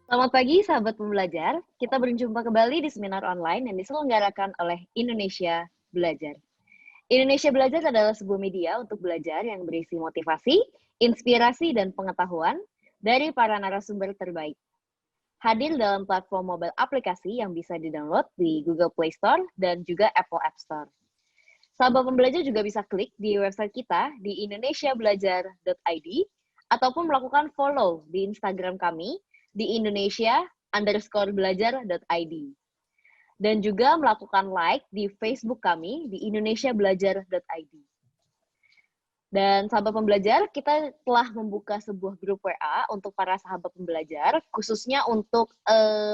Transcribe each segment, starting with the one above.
Selamat pagi, sahabat pembelajar. Kita berjumpa kembali di seminar online yang diselenggarakan oleh Indonesia Belajar. Indonesia Belajar adalah sebuah media untuk belajar yang berisi motivasi, inspirasi, dan pengetahuan dari para narasumber terbaik. Hadir dalam platform mobile aplikasi yang bisa di-download di Google Play Store dan juga Apple App Store. Sahabat pembelajar juga bisa klik di website kita di indonesiabelajar.id ataupun melakukan follow di Instagram kami di indonesia_belajar.id dan juga melakukan like di Facebook kami di indonesiabelajar.id. Dan sahabat pembelajar, kita telah membuka sebuah grup WA untuk para sahabat pembelajar, khususnya untuk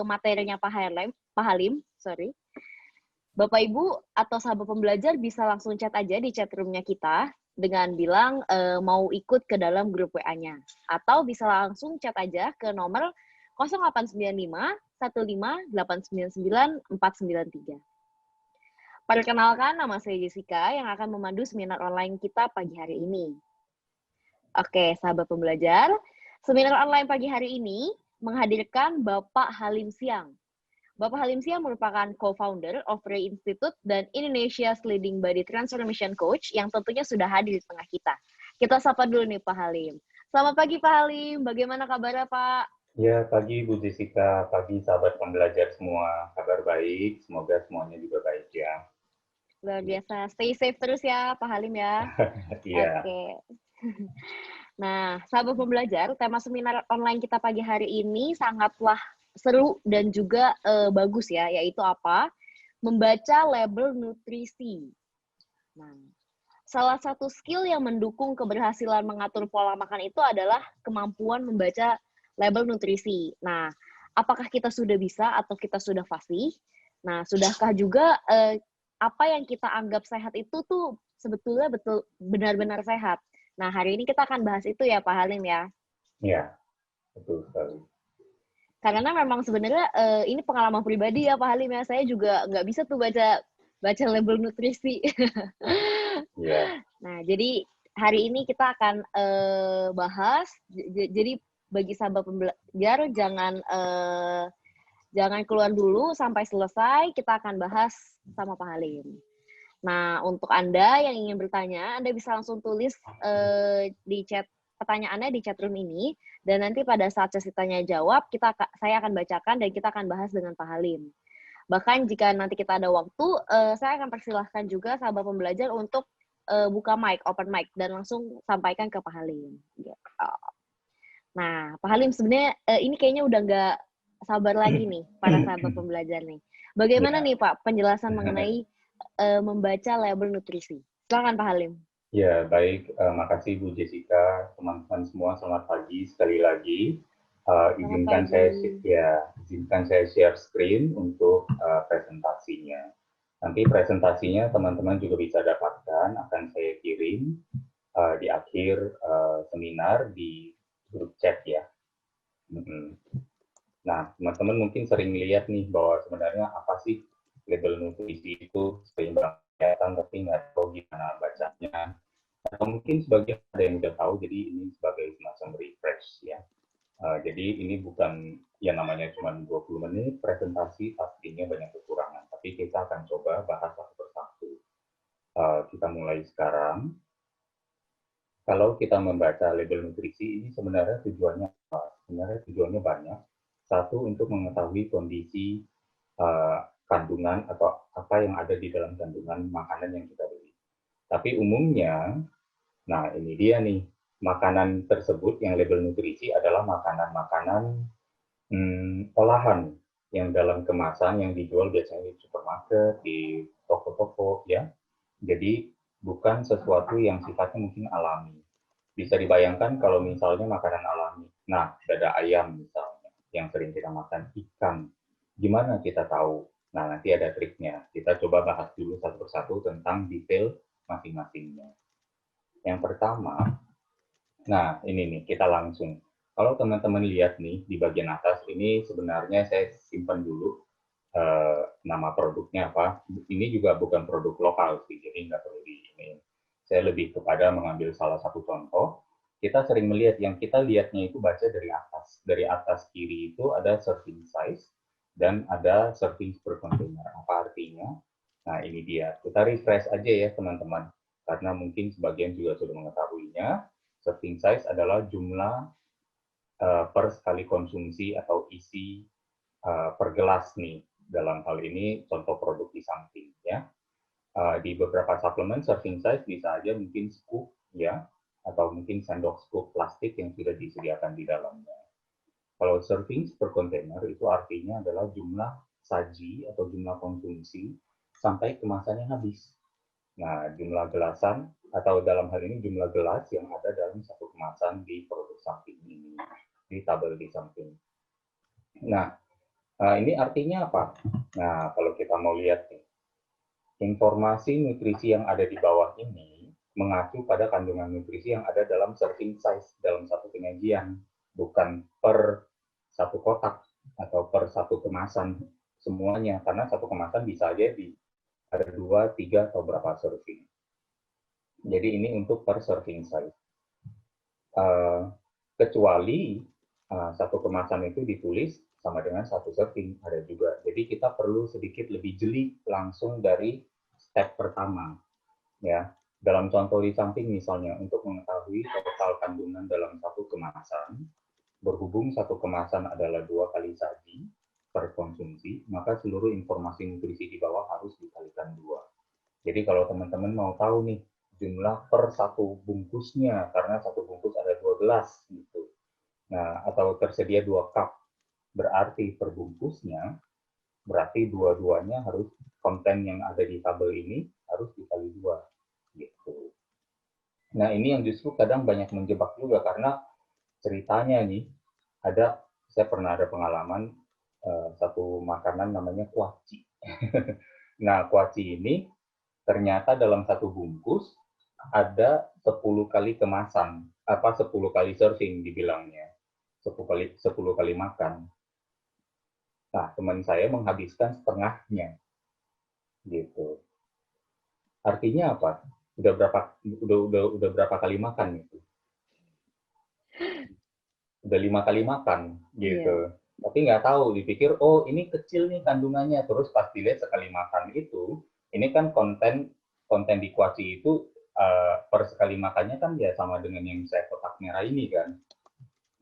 materinya Pak Halim. Bapak Ibu atau sahabat pembelajar bisa langsung chat aja di chat room-nya kita dengan bilang mau ikut ke dalam grup WA-nya. Atau bisa langsung chat aja ke nomor 0895 15 899 493. Perkenalkan, nama saya Jessica yang akan memandu seminar online kita pagi hari ini. Oke, sahabat pembelajar, seminar online pagi hari ini menghadirkan Bapak Halim Siang. Bapak Halim Siang merupakan co-founder of Ray Institute dan Indonesia's leading body transformation coach yang tentunya sudah hadir di tengah kita. Kita sapa dulu nih Pak Halim. Selamat pagi Pak Halim, bagaimana kabarnya Pak? Ya, pagi Bu Jessica, pagi sahabat pembelajar semua. Kabar baik, semoga semuanya juga baik ya. Luar biasa, stay safe terus ya Pak Halim ya. Iya, Oke. Nah, sahabat pembelajar, tema seminar online kita pagi hari ini sangatlah seru dan juga bagus ya, yaitu apa? Membaca label nutrisi. Nah, salah satu skill yang mendukung keberhasilan mengatur pola makan itu adalah kemampuan membaca label nutrisi. Nah, apakah kita sudah bisa atau kita sudah fasih? Nah, sudahkah juga apa yang kita anggap sehat itu tuh sebetulnya benar-benar sehat? Nah, hari ini kita akan bahas itu ya, Pak Halim ya. iya, betul sekali. Karena memang sebenarnya ini pengalaman pribadi ya, Pak Halim ya. Saya juga nggak bisa tuh baca label nutrisi. Iya, Nah, jadi hari ini kita akan bahas. Jadi bagi sahabat pembelajar jangan keluar dulu sampai selesai. Kita akan bahas sama Pak Halim. Nah, untuk Anda yang ingin bertanya, Anda bisa langsung tulis di chat pertanyaannya di chat room ini, dan nanti pada saat sesi tanya jawab, saya akan bacakan dan kita akan bahas dengan Pak Halim. Bahkan jika nanti kita ada waktu, saya akan persilahkan juga sahabat pembelajar untuk buka mic, open mic, dan langsung sampaikan ke Pak Halim. Gitu. Nah, Pak Halim sebenarnya ini kayaknya udah nggak sabar lagi nih, para sahabat pembelajar nih. Bagaimana iya. nih Pak penjelasan mengenai membaca label nutrisi? Silakan Pak Halim. Ya, baik. Makasih Bu Jessica, teman-teman semua. Selamat pagi sekali lagi. Selamat pagi. Izinkan saya share screen untuk presentasinya. Nanti presentasinya teman-teman juga bisa dapatkan, akan saya kirim di akhir seminar di grup chat ya. Nah, teman-teman mungkin sering lihat nih bahwa sebenarnya apa sih label nutrisi itu, sering banget kelihatan tapi nggak tahu gimana bacanya. Atau mungkin sebagian ada yang udah tahu, jadi ini sebagai semacam refresh ya. Jadi ini bukan yang namanya cuma 20 menit presentasi, pastinya banyak kekurangan. Tapi kita akan coba bahas satu persatu. Kita mulai sekarang. Kalau kita membaca label nutrisi ini sebenarnya tujuannya apa? Sebenarnya tujuannya banyak. Satu, untuk mengetahui kondisi kandungan atau apa yang ada di dalam kandungan makanan yang kita beli. Tapi umumnya, nah ini dia nih, makanan tersebut yang label nutrisi adalah makanan-makanan olahan yang dalam kemasan yang dijual biasanya di supermarket, di toko-toko ya. Jadi bukan sesuatu yang sifatnya mungkin alami. Bisa dibayangkan kalau misalnya makanan alami. Nah, dada ayam misalnya, yang sering kita makan, ikan. Gimana kita tahu? Nah, nanti ada triknya. Kita coba bahas dulu satu persatu tentang detail masing-masingnya. Yang pertama, nah ini nih, kita langsung. Kalau teman-teman lihat nih, di bagian atas, ini sebenarnya saya simpan dulu nama produknya apa. Ini juga bukan produk lokal sih, jadi nggak perlu di ini. Saya lebih kepada mengambil salah satu contoh. kita sering melihat, yang kita lihatnya itu baca dari atas. Dari atas kiri itu ada serving size dan ada serving per container. Apa artinya? Nah, ini dia. Kita refresh aja ya, teman-teman. Karena mungkin sebagian juga sudah mengetahuinya. Serving size adalah jumlah per sekali konsumsi atau isi per gelas nih. Dalam hal ini contoh produk di samping ya. Di beberapa suplemen serving size bisa aja mungkin scoop ya, atau mungkin sendok scoop plastik yang sudah disediakan di dalamnya. Kalau serving per container itu artinya adalah jumlah saji atau jumlah konsumsi sampai kemasannya habis. Nah, jumlah gelasan atau dalam hal ini jumlah gelas yang ada dalam satu kemasan di produk samping ini, di tabel di samping. Nah, ini artinya apa? Nah, kalau kita mau lihat nih, informasi nutrisi yang ada di bawah ini mengacu pada kandungan nutrisi yang ada dalam serving size dalam satu penyajian, bukan per satu kotak atau per satu kemasan semuanya, karena satu kemasan bisa aja ada 2, 3, atau berapa serving. Jadi ini untuk per serving size. Kecuali satu kemasan itu ditulis sama dengan satu serving, ada juga. Jadi kita perlu sedikit lebih jeli langsung dari step pertama. Ya, dalam contoh di samping misalnya, untuk mengetahui total kandungan dalam satu kemasan, berhubung satu kemasan adalah 2 kali saji per konsumsi, maka seluruh informasi nutrisi di bawah harus dikalikan 2. Jadi kalau teman-teman mau tahu nih jumlah per satu bungkusnya, karena satu bungkus ada 2 gelas gitu. Nah, atau tersedia 2 cup, berarti per bungkusnya, berarti dua-duanya harus, konten yang ada di tabel ini harus dikali 2 gitu. Nah, ini yang justru kadang banyak menjebak juga, karena ceritanya nih, saya pernah ada pengalaman satu makanan namanya kuaci. Nah, kuaci ini ternyata dalam satu bungkus ada 10 kali kemasan, 10 kali serving dibilangnya, 10 kali makan. Nah, teman saya menghabiskan setengahnya, gitu. Artinya apa? Udah berapa kali makan itu? Udah 5 kali makan gitu. Yeah. Tapi nggak tahu, dipikir oh ini kecil nih kandungannya, terus pas dilihat sekali makan itu, ini kan konten di kuaci itu per sekali makannya kan ya sama dengan yang saya kotak merah ini kan.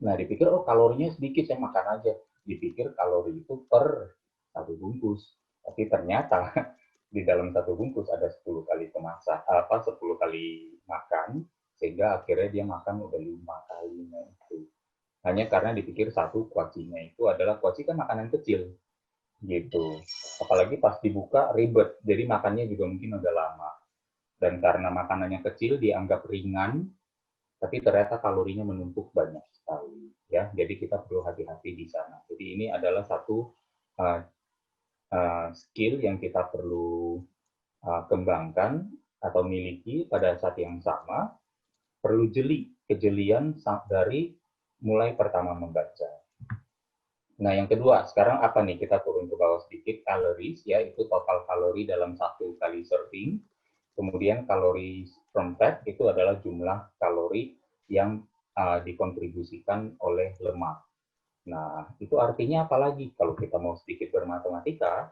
Nah dipikir oh kalorinya sedikit, saya makan aja. Dipikir kalori itu per satu bungkus, tapi ternyata di dalam satu bungkus ada 10 kali kemasan, 10 kali makan, sehingga akhirnya dia makan udah 5 kalinya itu. Hanya karena dipikir satu kuacinya itu adalah, kuaci kan makanan kecil gitu. Apalagi pas dibuka ribet, jadi makannya juga mungkin udah lama. Dan karena makanannya kecil dianggap ringan, tapi ternyata kalorinya menumpuk banyak sekali. Ya, jadi kita perlu hati-hati di sana. Jadi ini adalah satu skill yang kita perlu kembangkan atau miliki pada saat yang sama. Perlu kejelian dari mulai pertama membaca. Nah, yang kedua, sekarang apa nih? Kita turun ke bawah sedikit, calories, ya, itu total kalori dalam satu kali serving. Kemudian kalori from fat itu adalah jumlah kalori yang dikontribusikan oleh lemak. Nah, itu artinya apa lagi? Kalau kita mau sedikit bermatematika,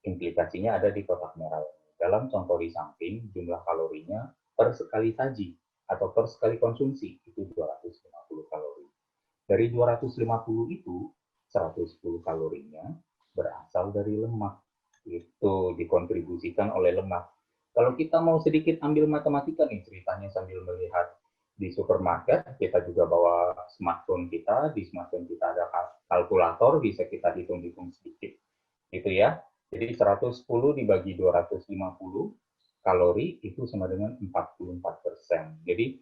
implikasinya ada di kotak merah. Dalam contoh di samping, jumlah kalorinya per sekali saji atau per sekali konsumsi itu 250 kalori. Dari 250 itu 110 kalorinya berasal dari lemak. Itu dikontribusikan oleh lemak. Kalau kita mau sedikit ambil matematika nih ceritanya sambil melihat di supermarket, kita juga bawa smartphone kita, di smartphone kita ada kalkulator, bisa kita hitung-hitung sedikit. Gitu ya. Jadi 110 dibagi 250 kalori itu sama dengan 44%. Jadi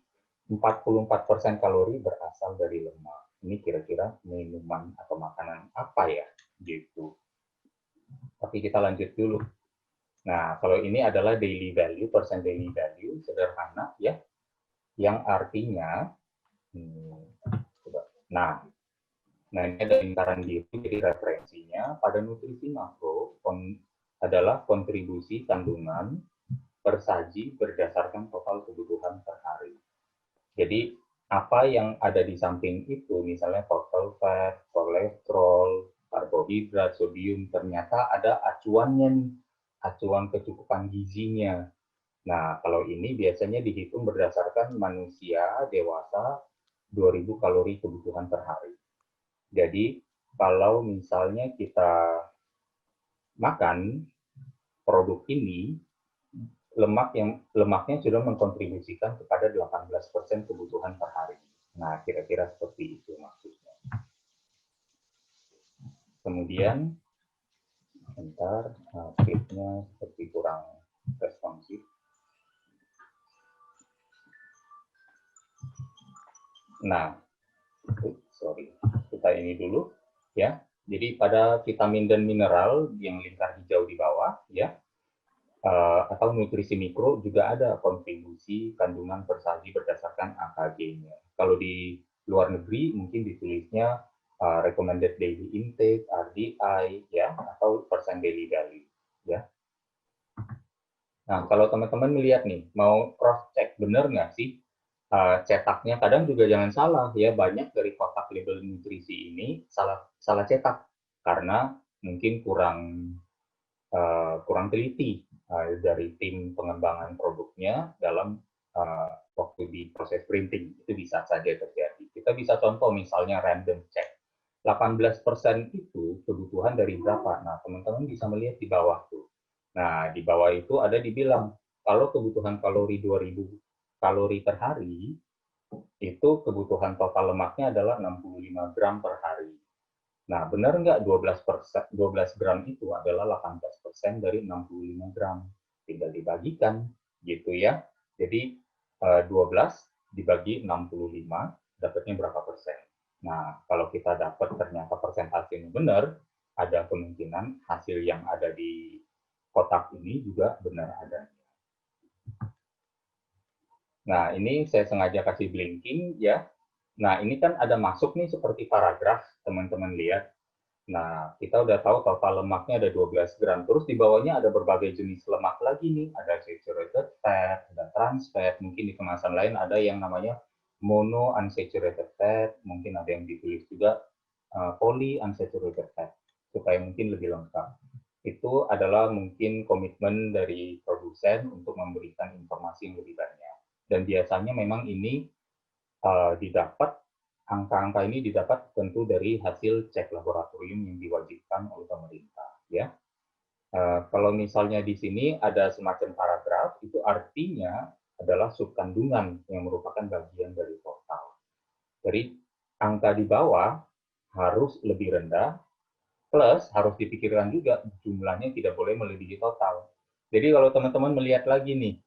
44% kalori berasal dari lemak. Ini kira-kira minuman atau makanan apa ya? Gitu. Tapi kita lanjut dulu. Nah, kalau ini adalah daily value, percent daily value, sederhana ya. Yang artinya, nah ini ada lingkaran biru, jadi referensinya pada nutrisi makro adalah kontribusi kandungan per saji berdasarkan total kebutuhan per hari. Jadi apa yang ada di samping itu, misalnya total fat, kolesterol, karbohidrat, sodium, ternyata ada acuannya nih, acuan kecukupan gizinya. Nah, kalau ini biasanya dihitung berdasarkan manusia dewasa 2000 kalori kebutuhan per hari. Jadi, kalau misalnya kita makan produk ini, lemaknya sudah mengkontribusikan kepada 18% kebutuhan per hari. Nah, kira-kira seperti itu maksudnya. Kemudian, bentar, skripnya seperti kurang responsif. Nah, sorry, kita ini dulu ya. Jadi pada vitamin dan mineral yang lingkar hijau di bawah ya, atau nutrisi mikro juga ada kontribusi kandungan persagi berdasarkan AKG-nya. Kalau di luar negeri mungkin ditulisnya recommended daily intake (RDI) ya, atau percent daily value ya. Nah, kalau teman-teman melihat nih, mau cross check benar nggak sih cetaknya? Kadang juga jangan salah ya, banyak dari kotak label nutrisi ini salah cetak karena mungkin kurang teliti dari tim pengembangan produknya dalam waktu di proses printing. Itu bisa saja terjadi. Kita bisa contoh misalnya random check. 18% itu kebutuhan dari berapa? Nah, teman-teman bisa melihat di bawah tuh. Nah, di bawah itu ada dibilang, kalau kebutuhan kalori 2000 kalori per hari, itu kebutuhan total lemaknya adalah 65 gram per hari. Nah, benar nggak 12 gram itu adalah 18% dari 65 gram. Tinggal dibagikan, gitu ya. Jadi, 12 dibagi 65, dapatnya berapa persen. Nah, kalau kita dapat ternyata persentasenya benar, ada kemungkinan hasil yang ada di kotak ini juga benar adanya. Nah, ini saya sengaja kasih blinking ya. Nah, ini kan ada masuk nih seperti paragraf, teman-teman lihat. Nah, kita udah tahu total lemaknya ada 12 gram. Terus di bawahnya ada berbagai jenis lemak lagi nih. Ada saturated fat, ada trans fat, mungkin di kemasan lain ada yang namanya mono unsaturated fat, mungkin ada yang ditulis juga poly unsaturated fat, supaya mungkin lebih lengkap. Itu adalah mungkin komitmen dari produsen untuk memberikan informasi yang lebih banyak. Dan biasanya memang ini didapat, angka-angka ini didapat tentu dari hasil cek laboratorium yang diwajibkan oleh pemerintah. Ya, kalau misalnya di sini ada semacam paragraf, itu artinya adalah subkandungan yang merupakan bagian dari total. Jadi angka di bawah harus lebih rendah, plus harus dipikirkan juga jumlahnya tidak boleh melebihi total. Jadi kalau teman-teman melihat lagi nih,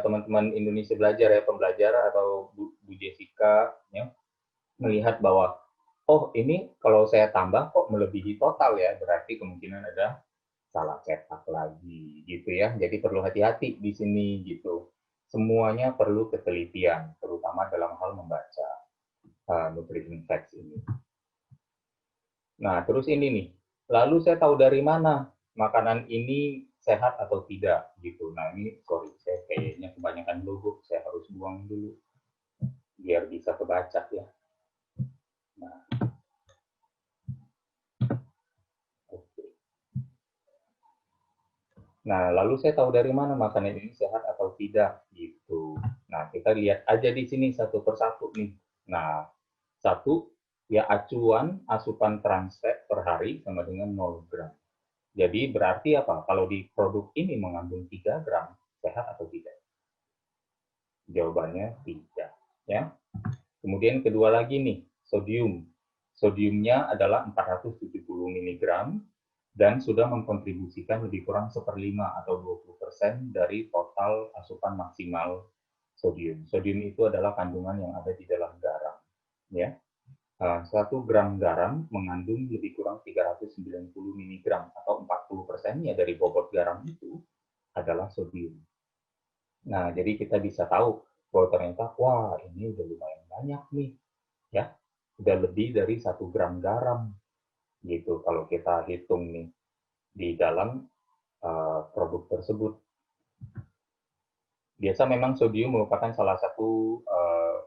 teman-teman Indonesia Belajar ya, pembelajar atau Bu Jessica ya, melihat bahwa oh ini kalau saya tambah kok melebihi total ya, berarti kemungkinan ada salah cetak lagi gitu ya. Jadi perlu hati-hati di sini gitu. Semuanya perlu ketelitian, terutama dalam hal membaca nutrition facts ini. Nah, terus ini nih. Lalu saya tahu dari mana makanan ini sehat atau tidak gitu. Nah, ini sorry, saya kayaknya kebanyakan logo, saya harus buang dulu biar bisa kebaca ya. Nah, Nah, lalu saya tahu dari mana makanan ini sehat atau tidak gitu. Nah, kita lihat aja di sini satu persatu nih. Nah, satu ya acuan asupan trans fat per hari sama dengan 0 gram. Jadi berarti apa? Kalau di produk ini mengandung 3 gram, sehat atau tidak? Jawabannya tidak. Ya. Kemudian kedua lagi nih, sodium. Sodiumnya adalah 470 mg dan sudah mengkontribusikan lebih kurang 1/5 atau 20% dari total asupan maksimal sodium. Sodium itu adalah kandungan yang ada di dalam garam. Ya. 1 gram garam mengandung lebih kurang 390 mg atau 40%-nya dari bobot garam itu adalah sodium. Nah, jadi kita bisa tahu bahwa ternyata, wah ini udah lumayan banyak nih, ya, udah lebih dari 1 gram garam, gitu, kalau kita hitung nih, di dalam produk tersebut. Biasa memang sodium merupakan salah satu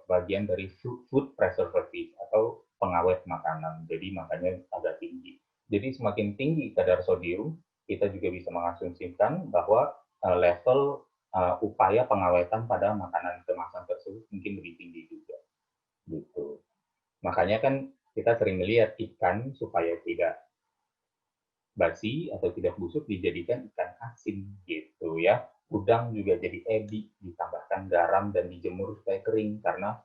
bagian dari food preservative atau pengawet makanan. Jadi makanya agak tinggi. Jadi semakin tinggi kadar sodium, kita juga bisa mengasumsikan bahwa level upaya pengawetan pada makanan kemasan tersebut mungkin lebih tinggi juga. Gitu. Makanya kan kita sering melihat ikan supaya tidak basi atau tidak busuk dijadikan ikan asin gitu ya. Udang juga jadi ebi, ditambahkan garam dan dijemur supaya kering karena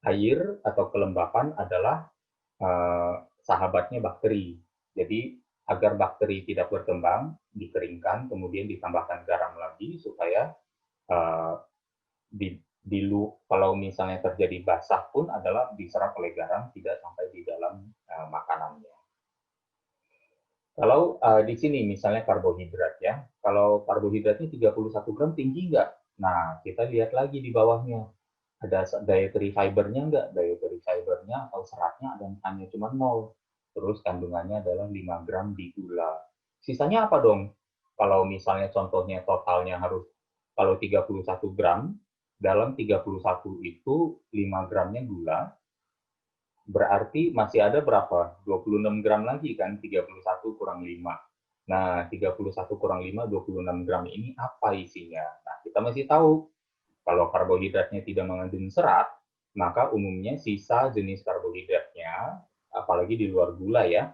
air atau kelembapan adalah sahabatnya bakteri. Jadi agar bakteri tidak berkembang, dikeringkan, kemudian ditambahkan garam lagi supaya kalau misalnya terjadi basah pun adalah diserap oleh garam, tidak sampai di dalam makanannya. Kalau di sini misalnya karbohidrat ya, kalau karbohidratnya 31 gram tinggi nggak? Nah, kita lihat lagi di bawahnya. Ada dietary fibernya nggak? Dietary fibernya atau seratnya ada hanya cuma 0. Terus kandungannya adalah 5 gram di gula. Sisanya apa dong? Kalau misalnya contohnya totalnya harus, kalau 31 gram, dalam 31 itu 5 gramnya gula, berarti masih ada berapa? 26 gram lagi kan, 31 kurang 5. Nah, 31 kurang 5, 26 gram ini apa isinya? Nah, kita masih tahu, kalau karbohidratnya tidak mengandung serat, maka umumnya sisa jenis karbohidratnya, apalagi di luar gula ya,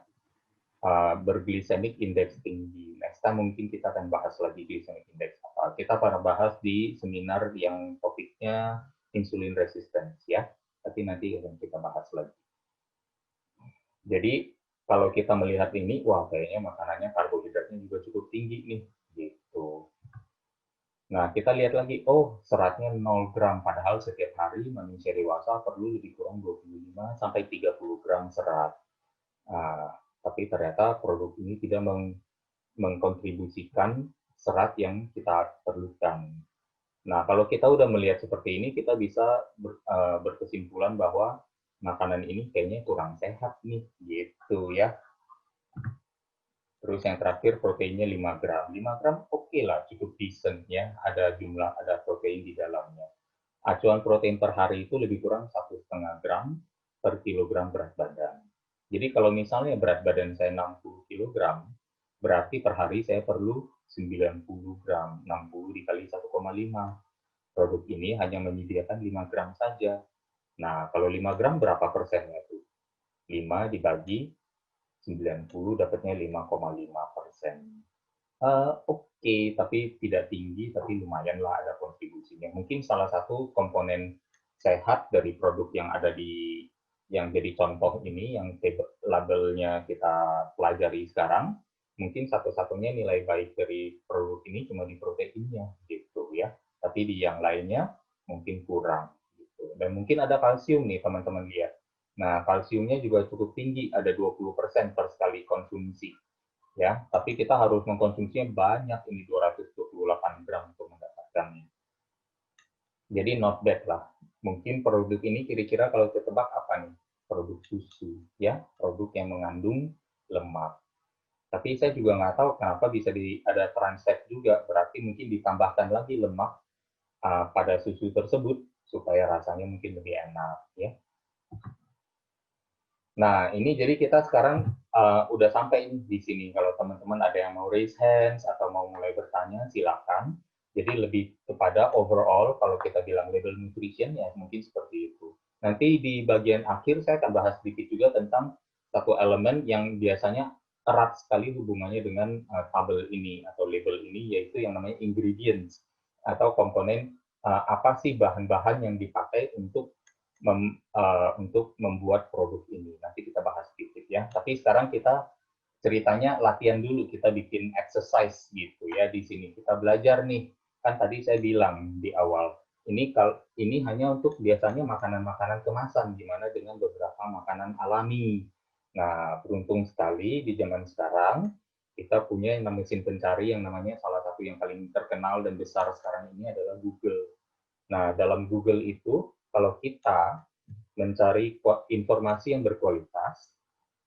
berglycemic index tinggi. Next time mungkin kita akan bahas lagi glycemic index apa. Kita pernah bahas di seminar yang topiknya insulin resistance ya, tapi nanti akan kita bahas lagi. Jadi kalau kita melihat ini, wah kayaknya makanannya karbohidratnya juga cukup tinggi nih, gitu. Nah, kita lihat lagi, oh seratnya 0 gram, padahal setiap hari manusia dewasa perlu lebih kurang 25 sampai 30 gram serat. Tapi ternyata produk ini tidak mengkontribusikan serat yang kita perlukan. Nah, kalau kita udah melihat seperti ini, kita bisa berkesimpulan bahwa makanan ini kayaknya kurang sehat nih, gitu ya. Terus yang terakhir proteinnya 5 gram. 5 gram oke lah, cukup decent ya, ada protein di dalamnya. Acuan protein per hari itu lebih kurang 1,5 gram per kilogram berat badan. Jadi kalau misalnya berat badan saya 60 kg, berarti per hari saya perlu 90 gram, 60 dikali 1,5. Produk ini hanya menyediakan 5 gram saja. Nah, kalau 5 gram berapa persennya tuh? 5 dibagi 90 dapatnya 5,5%. Oke, tapi tidak tinggi, tapi lumayan lah ada kontribusinya. Mungkin salah satu komponen sehat dari produk yang ada yang jadi contoh ini, yang labelnya kita pelajari sekarang, mungkin satu-satunya nilai baik dari produk ini cuma di proteinnya, gitu ya. Tapi di yang lainnya mungkin kurang. Gitu. Dan mungkin ada kalsium nih, teman-teman lihat. Nah, kalsiumnya juga cukup tinggi, ada 20% per sekali konsumsi. Ya, tapi kita harus mengkonsumsinya banyak, ini 228 gram untuk mendapatkannya. Jadi not bad lah. Mungkin produk ini kira-kira kalau ketebak apa nih? Produk susu, ya, produk yang mengandung lemak. Tapi saya juga nggak tahu kenapa bisa ada trans fat juga, berarti mungkin ditambahkan lagi lemak pada susu tersebut supaya rasanya mungkin lebih enak, ya. Nah, ini jadi kita sekarang udah sampai di sini. Kalau teman-teman ada yang mau raise hands atau mau mulai bertanya, silakan. Jadi lebih kepada overall, kalau kita bilang label nutrition, ya mungkin seperti itu. Nanti di bagian akhir saya akan bahas sedikit juga tentang satu elemen yang biasanya erat sekali hubungannya dengan tabel ini atau label ini, yaitu yang namanya ingredients atau komponen apa sih bahan-bahan yang dipakai untuk membuat produk ini. Nanti kita bahas sedikit ya. Tapi sekarang kita ceritanya latihan dulu, kita bikin exercise gitu ya di sini. Kita belajar nih. Kan tadi saya bilang di awal, ini hanya untuk biasanya makanan-makanan kemasan, gimana dengan beberapa makanan alami. Nah, beruntung sekali di zaman sekarang kita punya yang namanya mesin pencari yang namanya salah satu yang paling terkenal dan besar sekarang ini adalah Google. Nah, dalam Google itu kalau kita mencari informasi yang berkualitas,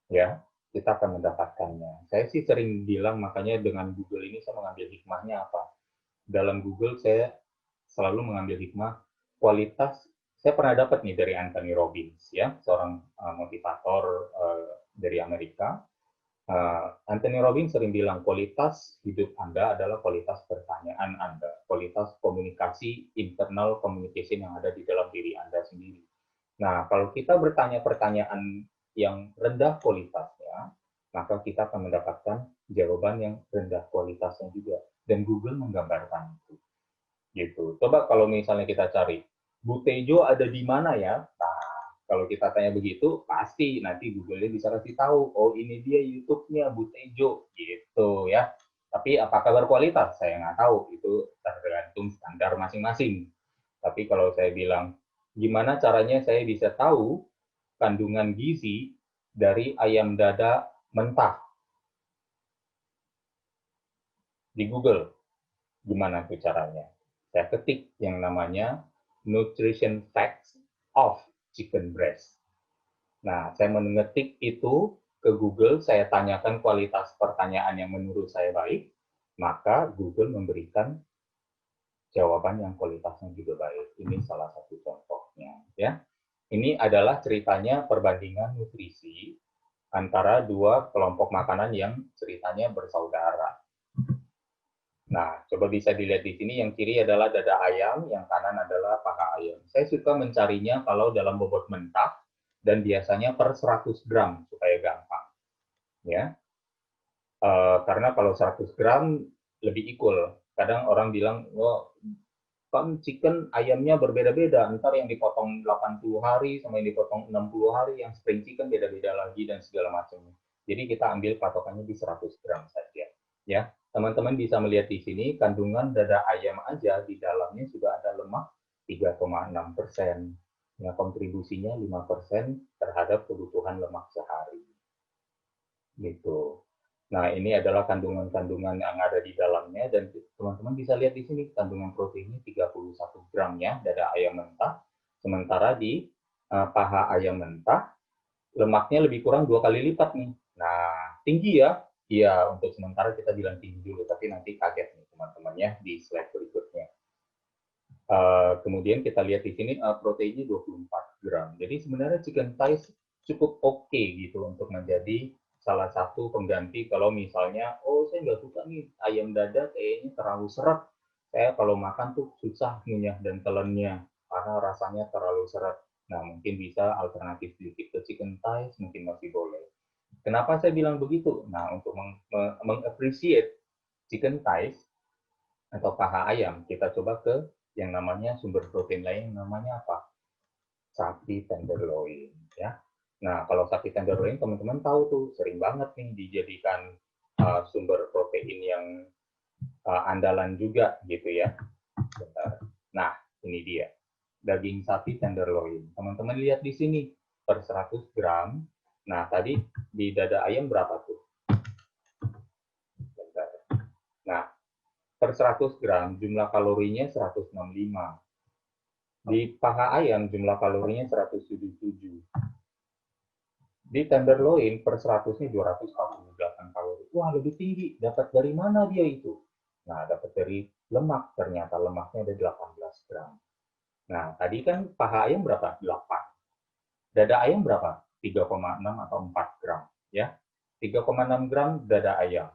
ya, kita akan mendapatkannya. Saya sih sering bilang, makanya dengan Google ini saya mengambil hikmahnya apa? Dalam Google saya selalu mengambil hikmah kualitas saya pernah dapat nih dari Anthony Robbins, ya, seorang motivator dari Amerika. Anthony Robbins sering bilang kualitas hidup Anda adalah kualitas pertanyaan Anda, kualitas komunikasi internal communication yang ada di dalam diri Anda sendiri. Nah, kalau kita bertanya pertanyaan yang rendah kualitasnya, maka kita akan mendapatkan jawaban yang rendah kualitasnya juga. Dan Google menggambarkan itu. Gitu. Coba kalau misalnya kita cari, Bu Tejo ada di mana ya? Nah, kalau kita tanya begitu, pasti nanti Google-nya bisa kasih tahu, oh ini dia YouTube-nya Bu Tejo, gitu ya. Tapi apakah berkualitas? Saya nggak tahu, itu tergantung standar masing-masing. Tapi kalau saya bilang, gimana caranya saya bisa tahu kandungan gizi dari ayam dada mentah di Google? Gimana tuh caranya? Saya ketik yang namanya nutrition facts of chicken breast. Nah, saya mengetik itu ke Google, saya tanyakan kualitas pertanyaan yang menurut saya baik, maka Google memberikan jawaban yang kualitasnya juga baik. Ini salah satu contohnya, ya. Ini adalah ceritanya perbandingan nutrisi antara dua kelompok makanan yang ceritanya bersaudara. Nah, coba bisa dilihat di sini, yang kiri adalah dada ayam, yang kanan adalah paha ayam. Saya suka mencarinya kalau dalam bobot mentah, dan biasanya per 100 gram, supaya gampang. Ya, karena kalau 100 gram lebih equal. Kadang orang bilang, oh, kan chicken ayamnya berbeda-beda, ntar yang dipotong 80 hari sama yang dipotong 60 hari, yang spring chicken beda-beda lagi dan segala macamnya. Jadi kita ambil patokannya di 100 gram saja. Ya, teman-teman bisa melihat di sini kandungan dada ayam aja di dalamnya sudah ada lemak 3,6%. Ya, kontribusinya 5% terhadap kebutuhan lemak sehari. Gitu. Nah, ini adalah kandungan-kandungan yang ada di dalamnya, dan teman-teman bisa lihat di sini kandungan proteinnya 31 gram ya, dada ayam mentah. Sementara di paha ayam mentah, lemaknya lebih kurang 2 kali lipat nih. Nah, tinggi ya. Iya, untuk sementara kita bilang tinggi dulu, tapi nanti kaget nih teman-teman ya di slide berikutnya. Kemudian kita lihat di sini proteinnya 24 gram. Jadi sebenarnya chicken thighs cukup oke gitu untuk menjadi salah satu pengganti kalau misalnya, oh saya nggak suka nih ayam dada kayaknya terlalu seret. Saya kalau makan tuh susah ngunyah dan telennya karena rasanya terlalu seret. Nah, mungkin bisa alternatif sedikit ke chicken thighs, mungkin masih boleh. Kenapa saya bilang begitu? Nah, untuk meng-appreciate chicken thighs atau paha ayam, kita coba ke yang namanya sumber protein lain, namanya apa? Sapi tenderloin, ya. Nah, kalau sapi tenderloin teman-teman tahu tuh sering banget nih dijadikan sumber protein yang andalan juga gitu ya. Bentar. Nah, ini dia. Daging sapi tenderloin. Teman-teman lihat di sini per 100 gram. Nah, tadi di dada ayam berapa tuh? Bentar. Nah, per 100 gram jumlah kalorinya 165. Di paha ayam jumlah kalorinya 177. Di tenderloin per 100-nya 248 kalori. Wah, lebih tinggi. Dapat dari mana dia itu? Nah, dapat dari lemak. Ternyata lemaknya ada 18 gram. Nah, tadi kan paha ayam berapa? 8. Dada ayam berapa? 3,6 atau 4 gram. Ya, 3,6 gram dada ayam.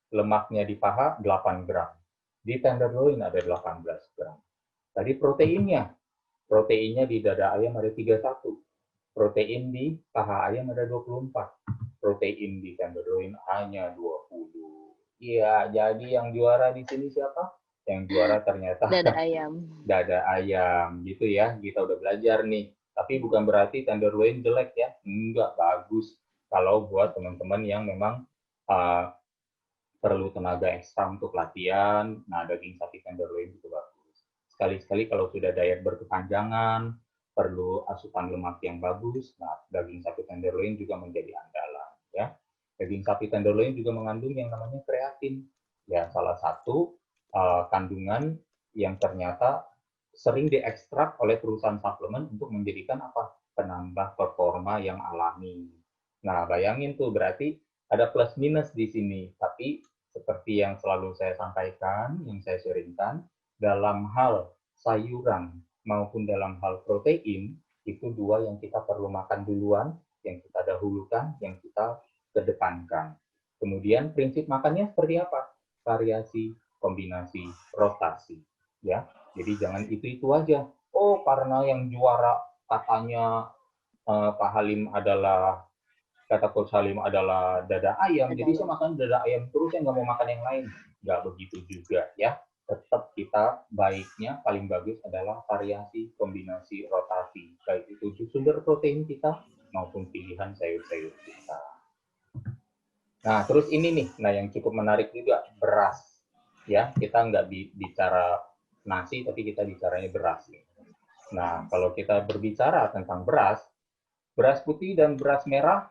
Lemaknya di paha 8 gram. Di tenderloin ada 18 gram. Tadi proteinnya. Proteinnya di dada ayam ada 31. Protein di paha ayam ada 24. Protein di tenderloin hanya 20. Iya, jadi yang juara di sini siapa? Yang juara ternyata dada ayam. Dada ayam, gitu ya. Kita udah belajar nih. Tapi bukan berarti tenderloin jelek ya. Enggak, bagus. Kalau buat teman-teman yang memang uh, perlu tenaga ekstra untuk latihan, nah daging sapi tenderloin itu bagus. Sekali-sekali kalau sudah diet berkepanjangan, perlu asupan lemak yang bagus, nah daging sapi tenderloin juga menjadi andalan. Ya, daging sapi tenderloin juga mengandung yang namanya kreatin. Ya, salah satu kandungan yang ternyata sering diekstrak oleh perusahaan suplemen untuk menjadikan apa? Penambah performa yang alami. Nah, bayangin tuh berarti ada plus minus di sini, tapi seperti yang selalu saya sampaikan, yang saya sharingkan, dalam hal sayuran maupun dalam hal protein, itu dua yang kita perlu makan duluan, yang kita dahulukan, yang kita kedepankan. Kemudian prinsip makannya seperti apa? Variasi, kombinasi, rotasi. Ya, jadi jangan itu aja. Oh, karena yang juara katanya Pak Halim adalah kata Coach Halim adalah dada ayam, jadi saya makan dada ayam terus, saya nggak mau makan yang lain. Nggak begitu juga ya. Tetap kita baiknya paling bagus adalah variasi, kombinasi, rotasi. Baik itu sumber protein kita maupun pilihan sayur-sayur kita. Nah, terus ini nih, nah yang cukup menarik juga, beras. Ya, kita nggak bicara nasi, tapi kita bicaranya beras. Nah, kalau kita berbicara tentang beras putih dan beras merah,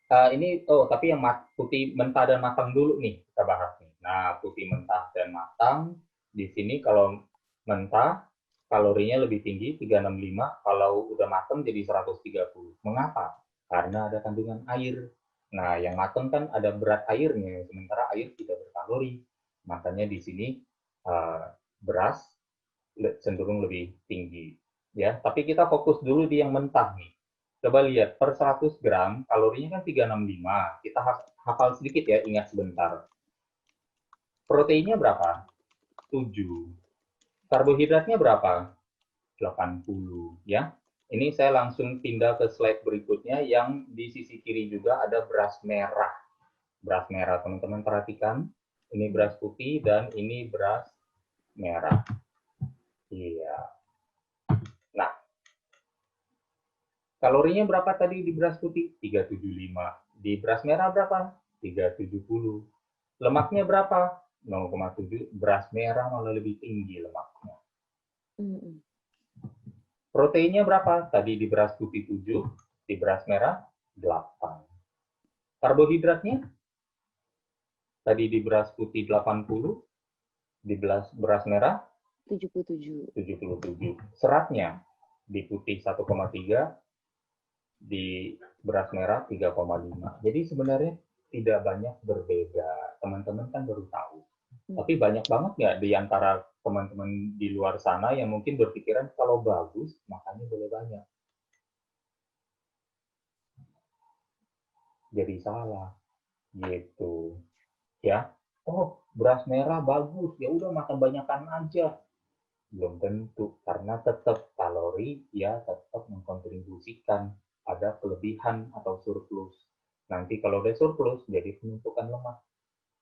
tapi yang putih mentah dan matang dulu nih kita bahas nih. Nah, putih mentah dan matang di sini kalau mentah kalorinya lebih tinggi 365, kalau udah matang jadi 130. Mengapa? Karena ada kandungan air. Nah, yang matang kan ada berat airnya, sementara air tidak berkalori. Makanya di sini beras cenderung lebih tinggi. Ya, tapi kita fokus dulu di yang mentah nih. Coba lihat, per 100 gram, kalorinya kan 365. Kita hafal sedikit ya, ingat sebentar. Proteinnya berapa? 7. Karbohidratnya berapa? 80. Ya. Ini saya langsung pindah ke slide berikutnya, yang di sisi kiri juga ada beras merah. Beras merah, teman-teman perhatikan. Ini beras putih dan ini beras merah. Iya. Nah, kalorinya berapa tadi di beras putih? 375. Di beras merah berapa? 370. Lemaknya berapa? 0,7. Beras merah malah lebih tinggi lemaknya. Proteinnya berapa? Tadi di beras putih 7, di beras merah 8. Karbohidratnya? Tadi di beras putih 80, di beras merah 77. 77. Seratnya di putih 1,3, di beras merah 3,5. Jadi sebenarnya tidak banyak berbeda. Teman-teman kan baru tahu. Tapi banyak banget nggak di antara teman-teman di luar sana yang mungkin berpikiran kalau bagus, makannya boleh banyak. Jadi salah. Gitu. Ya. Oh, beras merah bagus. Ya udah makan banyakan aja. Belum tentu. Karena tetap kalori ya tetap mengkontribusikan ada kelebihan atau surplus. Nanti kalau udah surplus, jadi penumpukan lemak.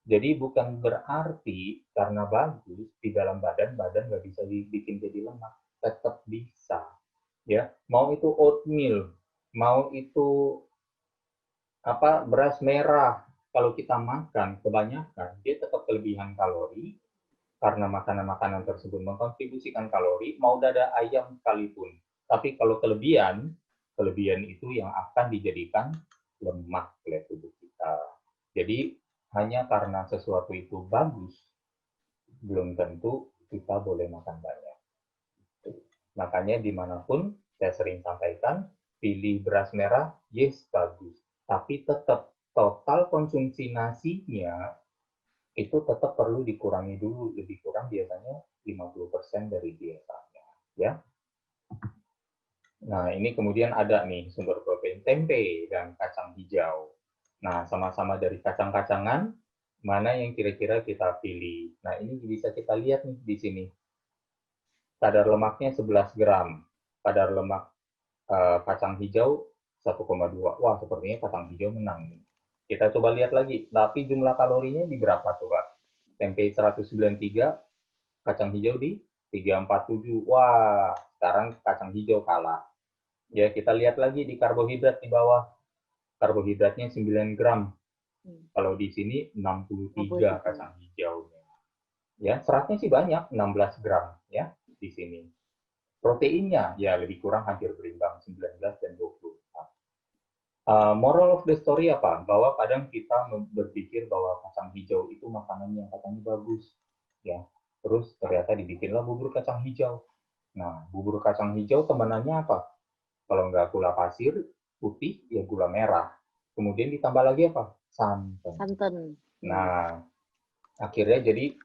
Jadi bukan berarti karena bagus di dalam badan nggak bisa dibikin jadi lemak. Tetap bisa. Ya, mau itu oatmeal, mau itu beras merah. Kalau kita makan kebanyakan, dia tetap kelebihan kalori karena makanan-makanan tersebut mengkontribusikan kalori, mau dada ayam sekalipun. Tapi kalau kelebihan itu yang akan dijadikan lemak oleh tubuh kita. Jadi hanya karena sesuatu itu bagus, belum tentu kita boleh makan banyak. Makanya dimanapun saya sering sampaikan, pilih beras merah, yes bagus. Tapi tetap total konsumsi nasinya itu tetap perlu dikurangi dulu, lebih kurang biasanya 50% dari biasanya. Ya. Nah, ini kemudian ada nih sumber protein tempe dan kacang hijau. Nah, sama-sama dari kacang-kacangan, mana yang kira-kira kita pilih. Nah, ini bisa kita lihat nih di sini. Kadar lemaknya 11 gram. Kadar lemak kacang hijau 1,2. Wah, sepertinya kacang hijau menang. Kita coba lihat lagi. Tapi jumlah kalorinya di berapa coba? Tempe 193, kacang hijau di 347. Wah, sekarang kacang hijau kalah. Ya, kita lihat lagi di karbohidrat di bawah. Karbohidratnya 9 gram. Kalau di sini 63 kacang hijaunya. Ya, seratnya sih banyak, 16 gram ya di sini. Proteinnya ya lebih kurang hampir berimbang, 19 dan 24. Moral of the story apa? Bahwa kadang kita berpikir bahwa kacang hijau itu makanan yang katanya bagus. Ya, terus ternyata dibikinlah bubur kacang hijau. Nah, bubur kacang hijau temanannya apa? Kalau nggak gula pasir, putih, ya gula merah. Kemudian ditambah lagi apa? Santan. Nah, akhirnya jadi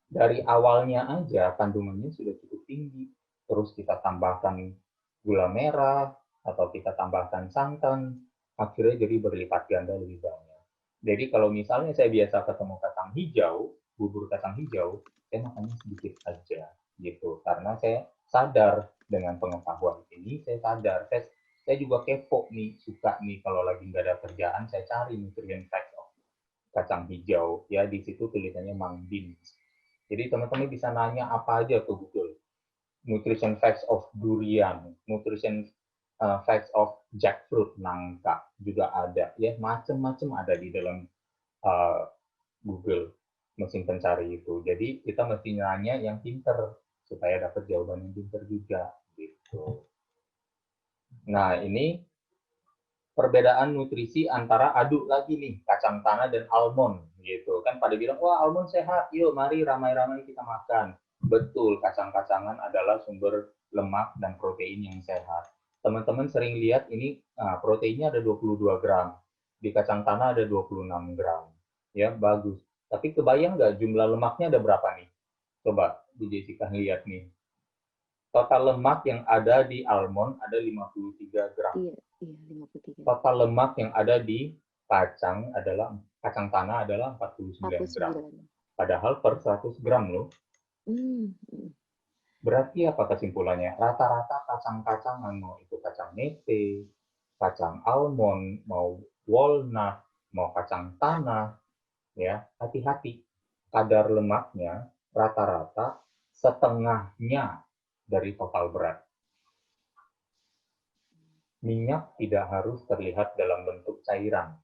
dari awalnya aja kandungannya sudah cukup tinggi. terus kita tambahkan gula merah, atau kita tambahkan santan, akhirnya jadi berlipat ganda lebih banyak. Jadi kalau misalnya saya biasa ketemu kacang hijau, bubur kacang hijau, saya makannya sedikit aja gitu. Karena saya sadar dengan pengetahuan ini, saya juga kepo nih, suka nih kalau lagi nggak ada kerjaan, saya cari nutrient facts of kacang hijau. Ya di situ tulisannya mung beans. Jadi teman-teman bisa nanya apa aja ke Google. Nutrition facts of durian, nutrition facts of jackfruit, nangka juga ada ya, macam-macam ada di dalam uh, Google mesin pencari itu. Jadi kita mesti nanya yang pinter supaya dapat jawaban yang pinter juga gitu. Nah, ini perbedaan nutrisi antara aduk lagi nih kacang tanah dan almond gitu kan, pada bilang wah almond sehat, yuk mari ramai-ramai kita makan. Betul, kacang-kacangan adalah sumber lemak dan protein yang sehat. Teman-teman sering lihat ini proteinnya ada 22 gram, di kacang tanah ada 26 gram, ya bagus. Tapi kebayang nggak jumlah lemaknya ada berapa nih? Coba di Jessica lihat nih, total lemak yang ada di almond ada 53 gram. Iya, 53. Total lemak yang ada di kacang tanah adalah 49 gram. 49. Padahal per 100 gram loh. Berarti apa kesimpulannya? Rata-rata kacang-kacangan, mau itu kacang nete, kacang almond, mau walnut, mau kacang tanah, ya hati-hati. Kadar lemaknya rata-rata setengahnya dari total berat. Minyak tidak harus terlihat dalam bentuk cairan.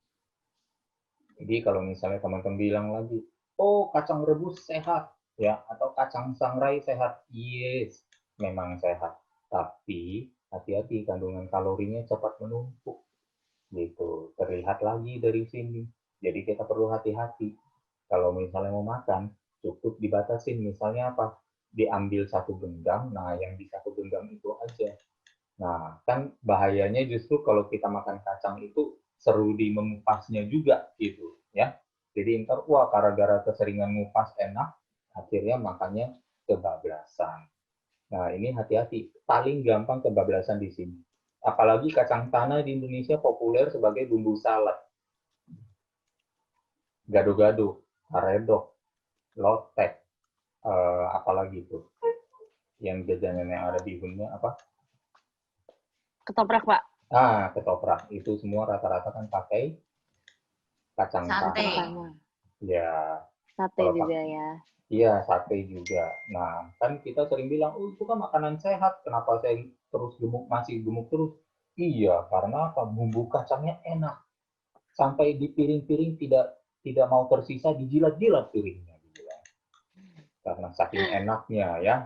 Jadi kalau misalnya teman-teman bilang lagi, oh kacang rebus sehat, ya, atau kacang sangrai sehat, yes, memang sehat. Tapi hati-hati, kandungan kalorinya cepat menumpuk, gitu. Terlihat lagi dari sini. Jadi kita perlu hati-hati. Kalau misalnya mau makan, cukup dibatasin. Misalnya apa? Diambil satu genggam, nah yang di satu genggam itu aja. Nah, kan bahayanya justru kalau kita makan kacang itu seru di mengupasnya juga gitu ya. Jadi ntar wah gara-gara keseringan ngupas enak, akhirnya makannya kebablasan. Nah, ini hati-hati, paling gampang kebablasan di sini. Apalagi kacang tanah di Indonesia populer sebagai bumbu salad. Gado-gado, karedok, lotek, apalagi itu. Yang jajanan yang ada bihunnya apa? Ketoprak, Pak. Ketoprak. Itu semua rata-rata kan pakai kacang tanah. Ya. Sate juga ya. Iya, sate juga. Nah, kan kita sering bilang, oh itu kan makanan sehat, kenapa saya terus gemuk, masih gemuk terus? Iya, karena apa? Bumbu kacangnya enak. Sampai di piring-piring tidak mau tersisa, dijilat-jilat piringnya. Karena saking enaknya ya.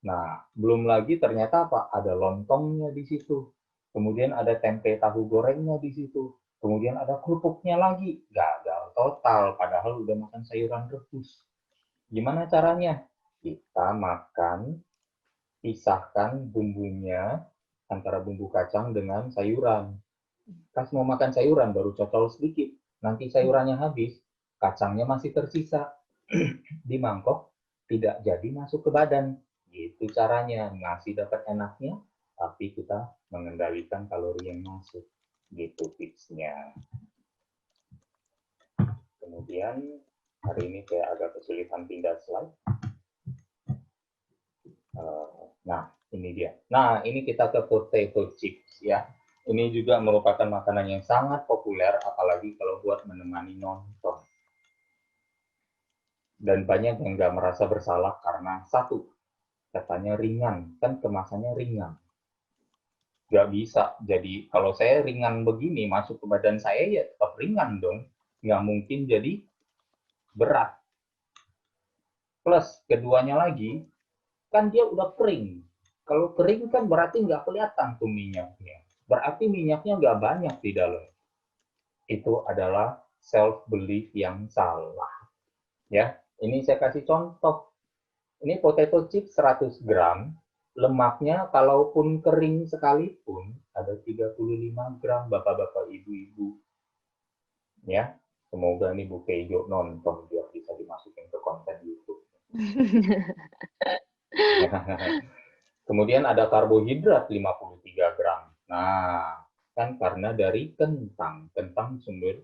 Nah, belum lagi ternyata apa? Ada lontongnya di situ. Kemudian ada tempe tahu gorengnya di situ. Kemudian ada kerupuknya lagi. Gagal total, padahal udah makan sayuran rebus. Gimana caranya? Kita makan, pisahkan bumbunya antara bumbu kacang dengan sayuran. Pas mau makan sayuran baru cocol sedikit. Nanti sayurannya habis, kacangnya masih tersisa di mangkok, tidak jadi masuk ke badan. Gitu caranya, ngasih dapat enaknya, tapi kita mengendalikan kalori yang masuk. Gitu tipsnya. Kemudian hari ini saya agak kesulitan pindah slide. Nah, ini dia. Nah, ini kita ke potato chips ya. Ini juga merupakan makanan yang sangat populer, apalagi kalau buat menemani nonton. Dan banyak yang nggak merasa bersalah karena satu, katanya ringan, kan kemasannya ringan. Nggak bisa. Jadi kalau saya ringan begini masuk ke badan saya ya tetap ringan dong. Nggak mungkin jadi berat. Plus keduanya lagi, kan dia udah kering. Kalau kering kan berarti nggak kelihatan tuh minyaknya. Berarti minyaknya nggak banyak di dalam. Itu adalah self belief yang salah. Ya, ini saya kasih contoh. Ini potato chips 100 gram, lemaknya kalaupun kering sekalipun ada 35 gram, bapak-bapak, ibu-ibu. Ya, semoga nih Bu Kejo nonton biar bisa dimasukin ke konten YouTube. Kemudian ada karbohidrat 53 gram. Nah, kan karena dari kentang. Kentang sumber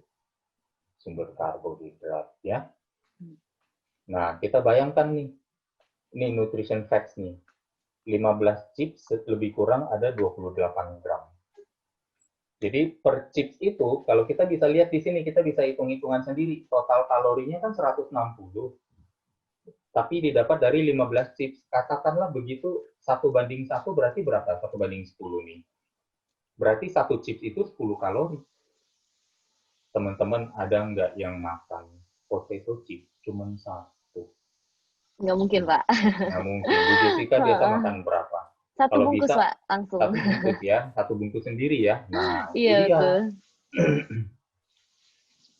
karbohidrat ya. Nah, kita bayangkan nih, ini nutrition facts nih. 15 chips lebih kurang ada 28 gram. Jadi per chips itu, kalau kita bisa lihat di sini, kita bisa hitung-hitungan sendiri. Total kalorinya kan 160. Tapi didapat dari 15 chips. Katakanlah begitu, 1:1 berarti berapa? 1:10 nih. Berarti satu chips itu 10 kalori. Teman-teman ada nggak yang makan potato chips cuma satu? Nggak mungkin, Pak. Nggak mungkin. Bu Jessica biasa makan berapa? Satu Kalau bungkus, bisa, Pak, langsung. satu bungkus ya. Satu bungkus sendiri ya. Nah, itu Iya, dia. betul.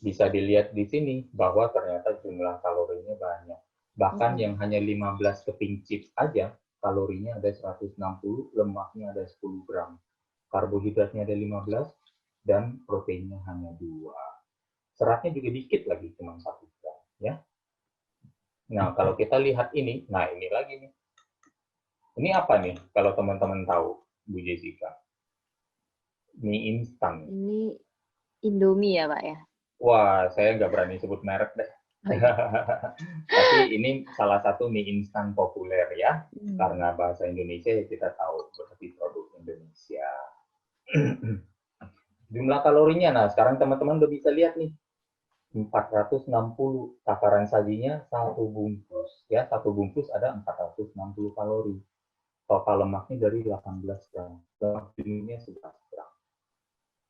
Bisa dilihat di sini bahwa ternyata jumlah kalorinya banyak. Bahkan yang hanya 15 keping chips aja, kalorinya ada 160, lemaknya ada 10 gram. Karbohidratnya ada 15, dan proteinnya hanya 2. Seratnya juga dikit lagi, cuma 1 gram. Ya. Nah, kalau kita lihat ini, nah ini lagi nih. Ini apa nih, kalau teman-teman tahu, Bu Jessica? Mie instan. Ini Indomie ya, Pak ya? Wah, saya nggak berani sebut merek deh. Tapi ini salah satu mie instan populer ya, karena bahasa Indonesia ya kita tahu berarti produk Indonesia. Jumlah kalorinya, nah sekarang teman-teman udah bisa lihat nih, 460 takaran sajinya satu bungkus ya, satu bungkus ada 460 kalori. Total lemaknya dari 18 gram, lemak jenuhnya 11 gram.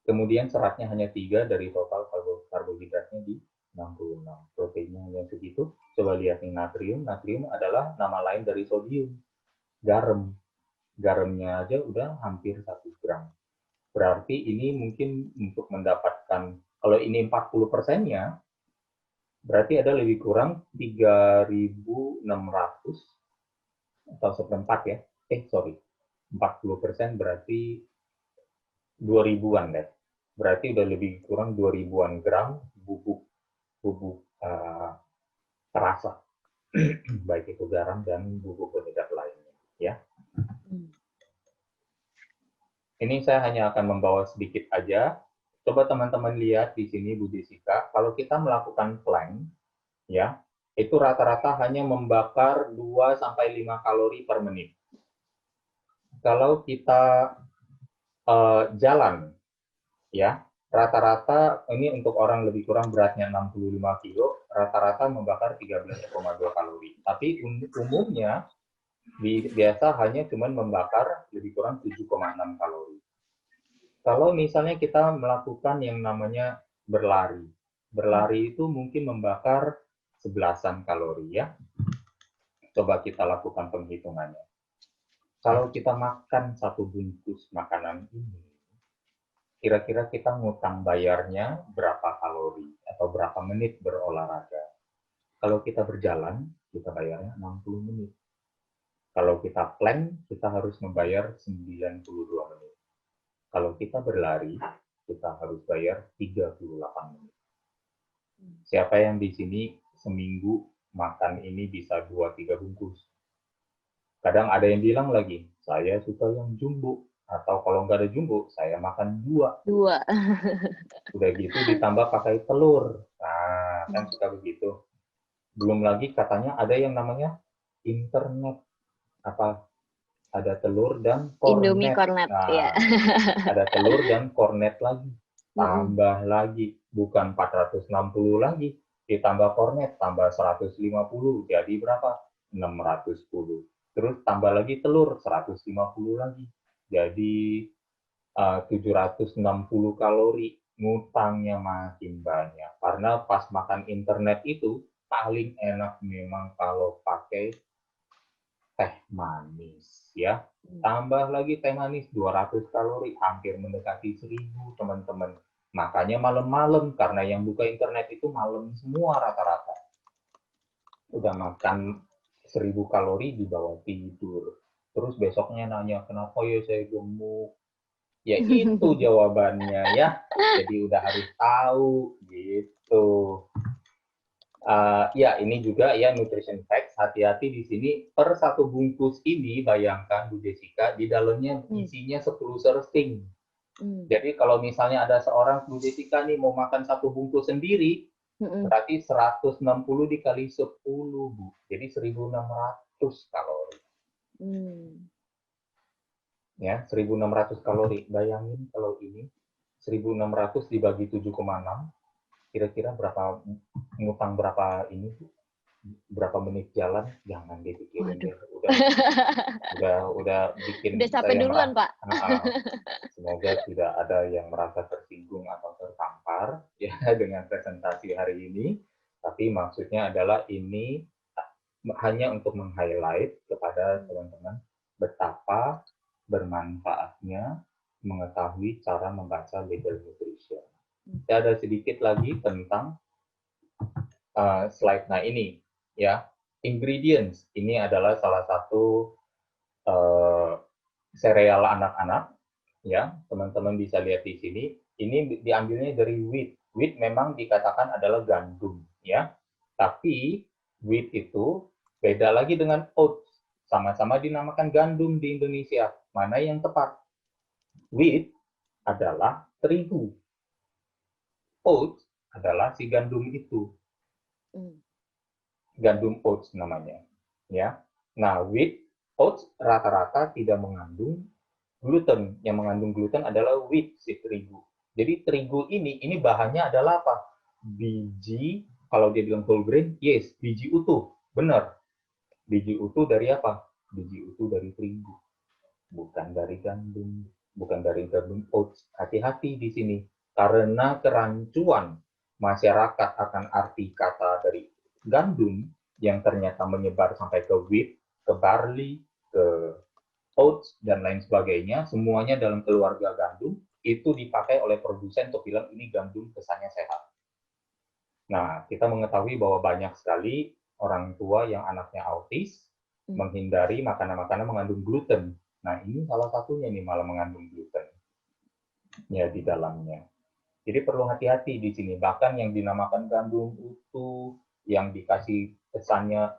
Kemudian seratnya hanya 3 dari total karbohidratnya di 66. Proteinnya hanya segitu. Coba lihat nih natrium. Natrium adalah nama lain dari sodium. Garam. Garamnya aja udah hampir 1 gram. Berarti ini mungkin untuk mendapatkan, kalau ini 40%-nya, berarti ada lebih kurang 3.600 atau seperempat ya. 40% berarti 2000-an deh. Berarti udah lebih kurang 2000-an gram bubuk terasa. Baik itu garam dan bubuk penyedap lainnya. Ya. Ini saya hanya akan membawa sedikit aja. Coba teman-teman lihat di sini Bu Jessica, kalau kita melakukan plank, ya, itu rata-rata hanya membakar 2-5 kalori per menit. Kalau kita jalan, ya, rata-rata ini untuk orang lebih kurang beratnya 65 kilo, rata-rata membakar 13,2 kalori. Tapi umumnya biasa hanya cuma membakar lebih kurang 7,6 kalori. Kalau misalnya kita melakukan yang namanya berlari, berlari itu mungkin membakar 11-an kalori ya. Coba kita lakukan penghitungannya. Kalau kita makan satu bungkus makanan ini, kira-kira kita ngutang bayarnya berapa kalori atau berapa menit berolahraga. Kalau kita berjalan, kita bayarnya 60 menit. Kalau kita plank, kita harus membayar 92 menit. Kalau kita berlari, kita harus bayar 38 menit. Siapa yang di sini seminggu makan ini bisa 2-3 bungkus? Kadang ada yang bilang lagi, saya suka yang jumbo. Atau kalau nggak ada jumbo, saya makan 2. Udah gitu ditambah pakai telur. Nah, kan suka begitu. Belum lagi katanya ada yang namanya internet. Apa? Ada telur dan kornet. Indomie kornet, nah, ya. Ada telur dan kornet lagi. Tambah lagi. Bukan 460 lagi. Ditambah kornet, tambah 150. Jadi berapa? 610. Terus tambah lagi telur, 150 lagi. Jadi 760 kalori. Ngutangnya makin banyak. Karena pas makan internet itu, paling enak memang kalau pakai teh manis ya. Tambah lagi teh manis 200 kalori, hampir mendekati 1000 teman-teman. Makanya malam-malam, karena yang buka internet itu malam semua rata-rata. Udah makan 1000 kalori dibawa tidur. Terus besoknya nanya, kenapa ya saya gemuk? Ya itu jawabannya ya. Jadi udah harus tahu gitu. Ya, ini juga ya nutrition facts. Hati-hati di sini per satu bungkus ini, bayangkan Bu Jessica, di dalamnya isinya 10 serving. Jadi kalau misalnya ada seorang Bu Jessica nih mau makan satu bungkus sendiri, berarti 160 dikali 10, Bu. Jadi 1.600 kalori. Ya, 1.600 kalori. Bayangin kalau ini 1.600 dibagi 7,6, kira-kira berapa ngutang berapa ini, berapa menit jalan, jangan dipikirin deh. Udah bikin udah capek duluan, Pak. Semoga tidak ada yang merasa tersinggung atau tertampar ya dengan presentasi hari ini. Tapi maksudnya adalah ini hanya untuk meng-highlight kepada teman-teman betapa bermanfaatnya mengetahui cara membaca label nutrition. Saya ada sedikit lagi tentang slide. Nah ini ya, ingredients ini adalah salah satu sereal anak-anak ya, teman-teman bisa lihat di sini. Ini diambilnya dari wheat. Wheat memang dikatakan adalah gandum ya, tapi wheat itu beda lagi dengan oats. Sama-sama dinamakan gandum di Indonesia. Mana yang tepat? Wheat adalah terigu. Oats adalah si gandum itu. Gandum oats namanya. Ya. Nah, wheat, oats rata-rata tidak mengandung gluten. Yang mengandung gluten adalah wheat, si terigu. Jadi terigu ini bahannya adalah apa? Biji, kalau dia bilang whole grain, yes, biji utuh. Benar. Biji utuh dari apa? Biji utuh dari terigu. Bukan dari gandum. Bukan dari gandum oats. Hati-hati di sini. Karena kerancuan masyarakat akan arti kata dari gandum yang ternyata menyebar sampai ke wheat, ke barley, ke oats, dan lain sebagainya, semuanya dalam keluarga gandum, itu dipakai oleh produsen untuk bilang ini gandum kesannya sehat. Nah, kita mengetahui bahwa banyak sekali orang tua yang anaknya autis menghindari makanan-makanan mengandung gluten. Nah, ini salah satunya nih malah mengandung gluten ya di dalamnya. Jadi perlu hati-hati di sini. Bahkan yang dinamakan gandum utuh, yang dikasih kesannya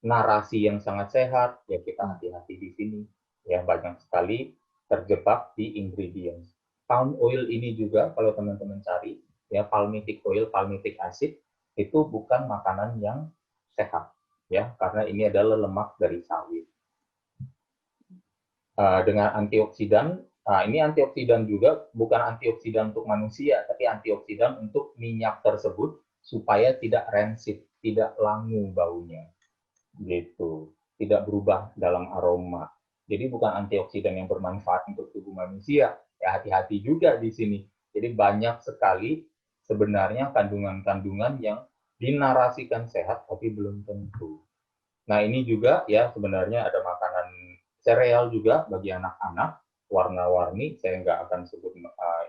narasi yang sangat sehat, ya kita hati-hati di sini. Ya banyak sekali terjebak di ingredients. Palm oil ini juga kalau teman-teman cari, ya palmitic oil, palmitic acid itu bukan makanan yang sehat, ya karena ini adalah lemak dari sawit. Dengan antioksidan, ini antioksidan juga bukan antioksidan untuk manusia, tapi antioksidan untuk minyak tersebut supaya tidak rancid, tidak langu baunya, gitu, tidak berubah dalam aroma. Jadi bukan antioksidan yang bermanfaat untuk tubuh manusia. Ya hati-hati juga di sini. Jadi banyak sekali sebenarnya kandungan-kandungan yang dinarasikan sehat tapi belum tentu. Nah ini juga ya sebenarnya ada makanan sereal juga bagi anak-anak warna-warni. Saya nggak akan sebut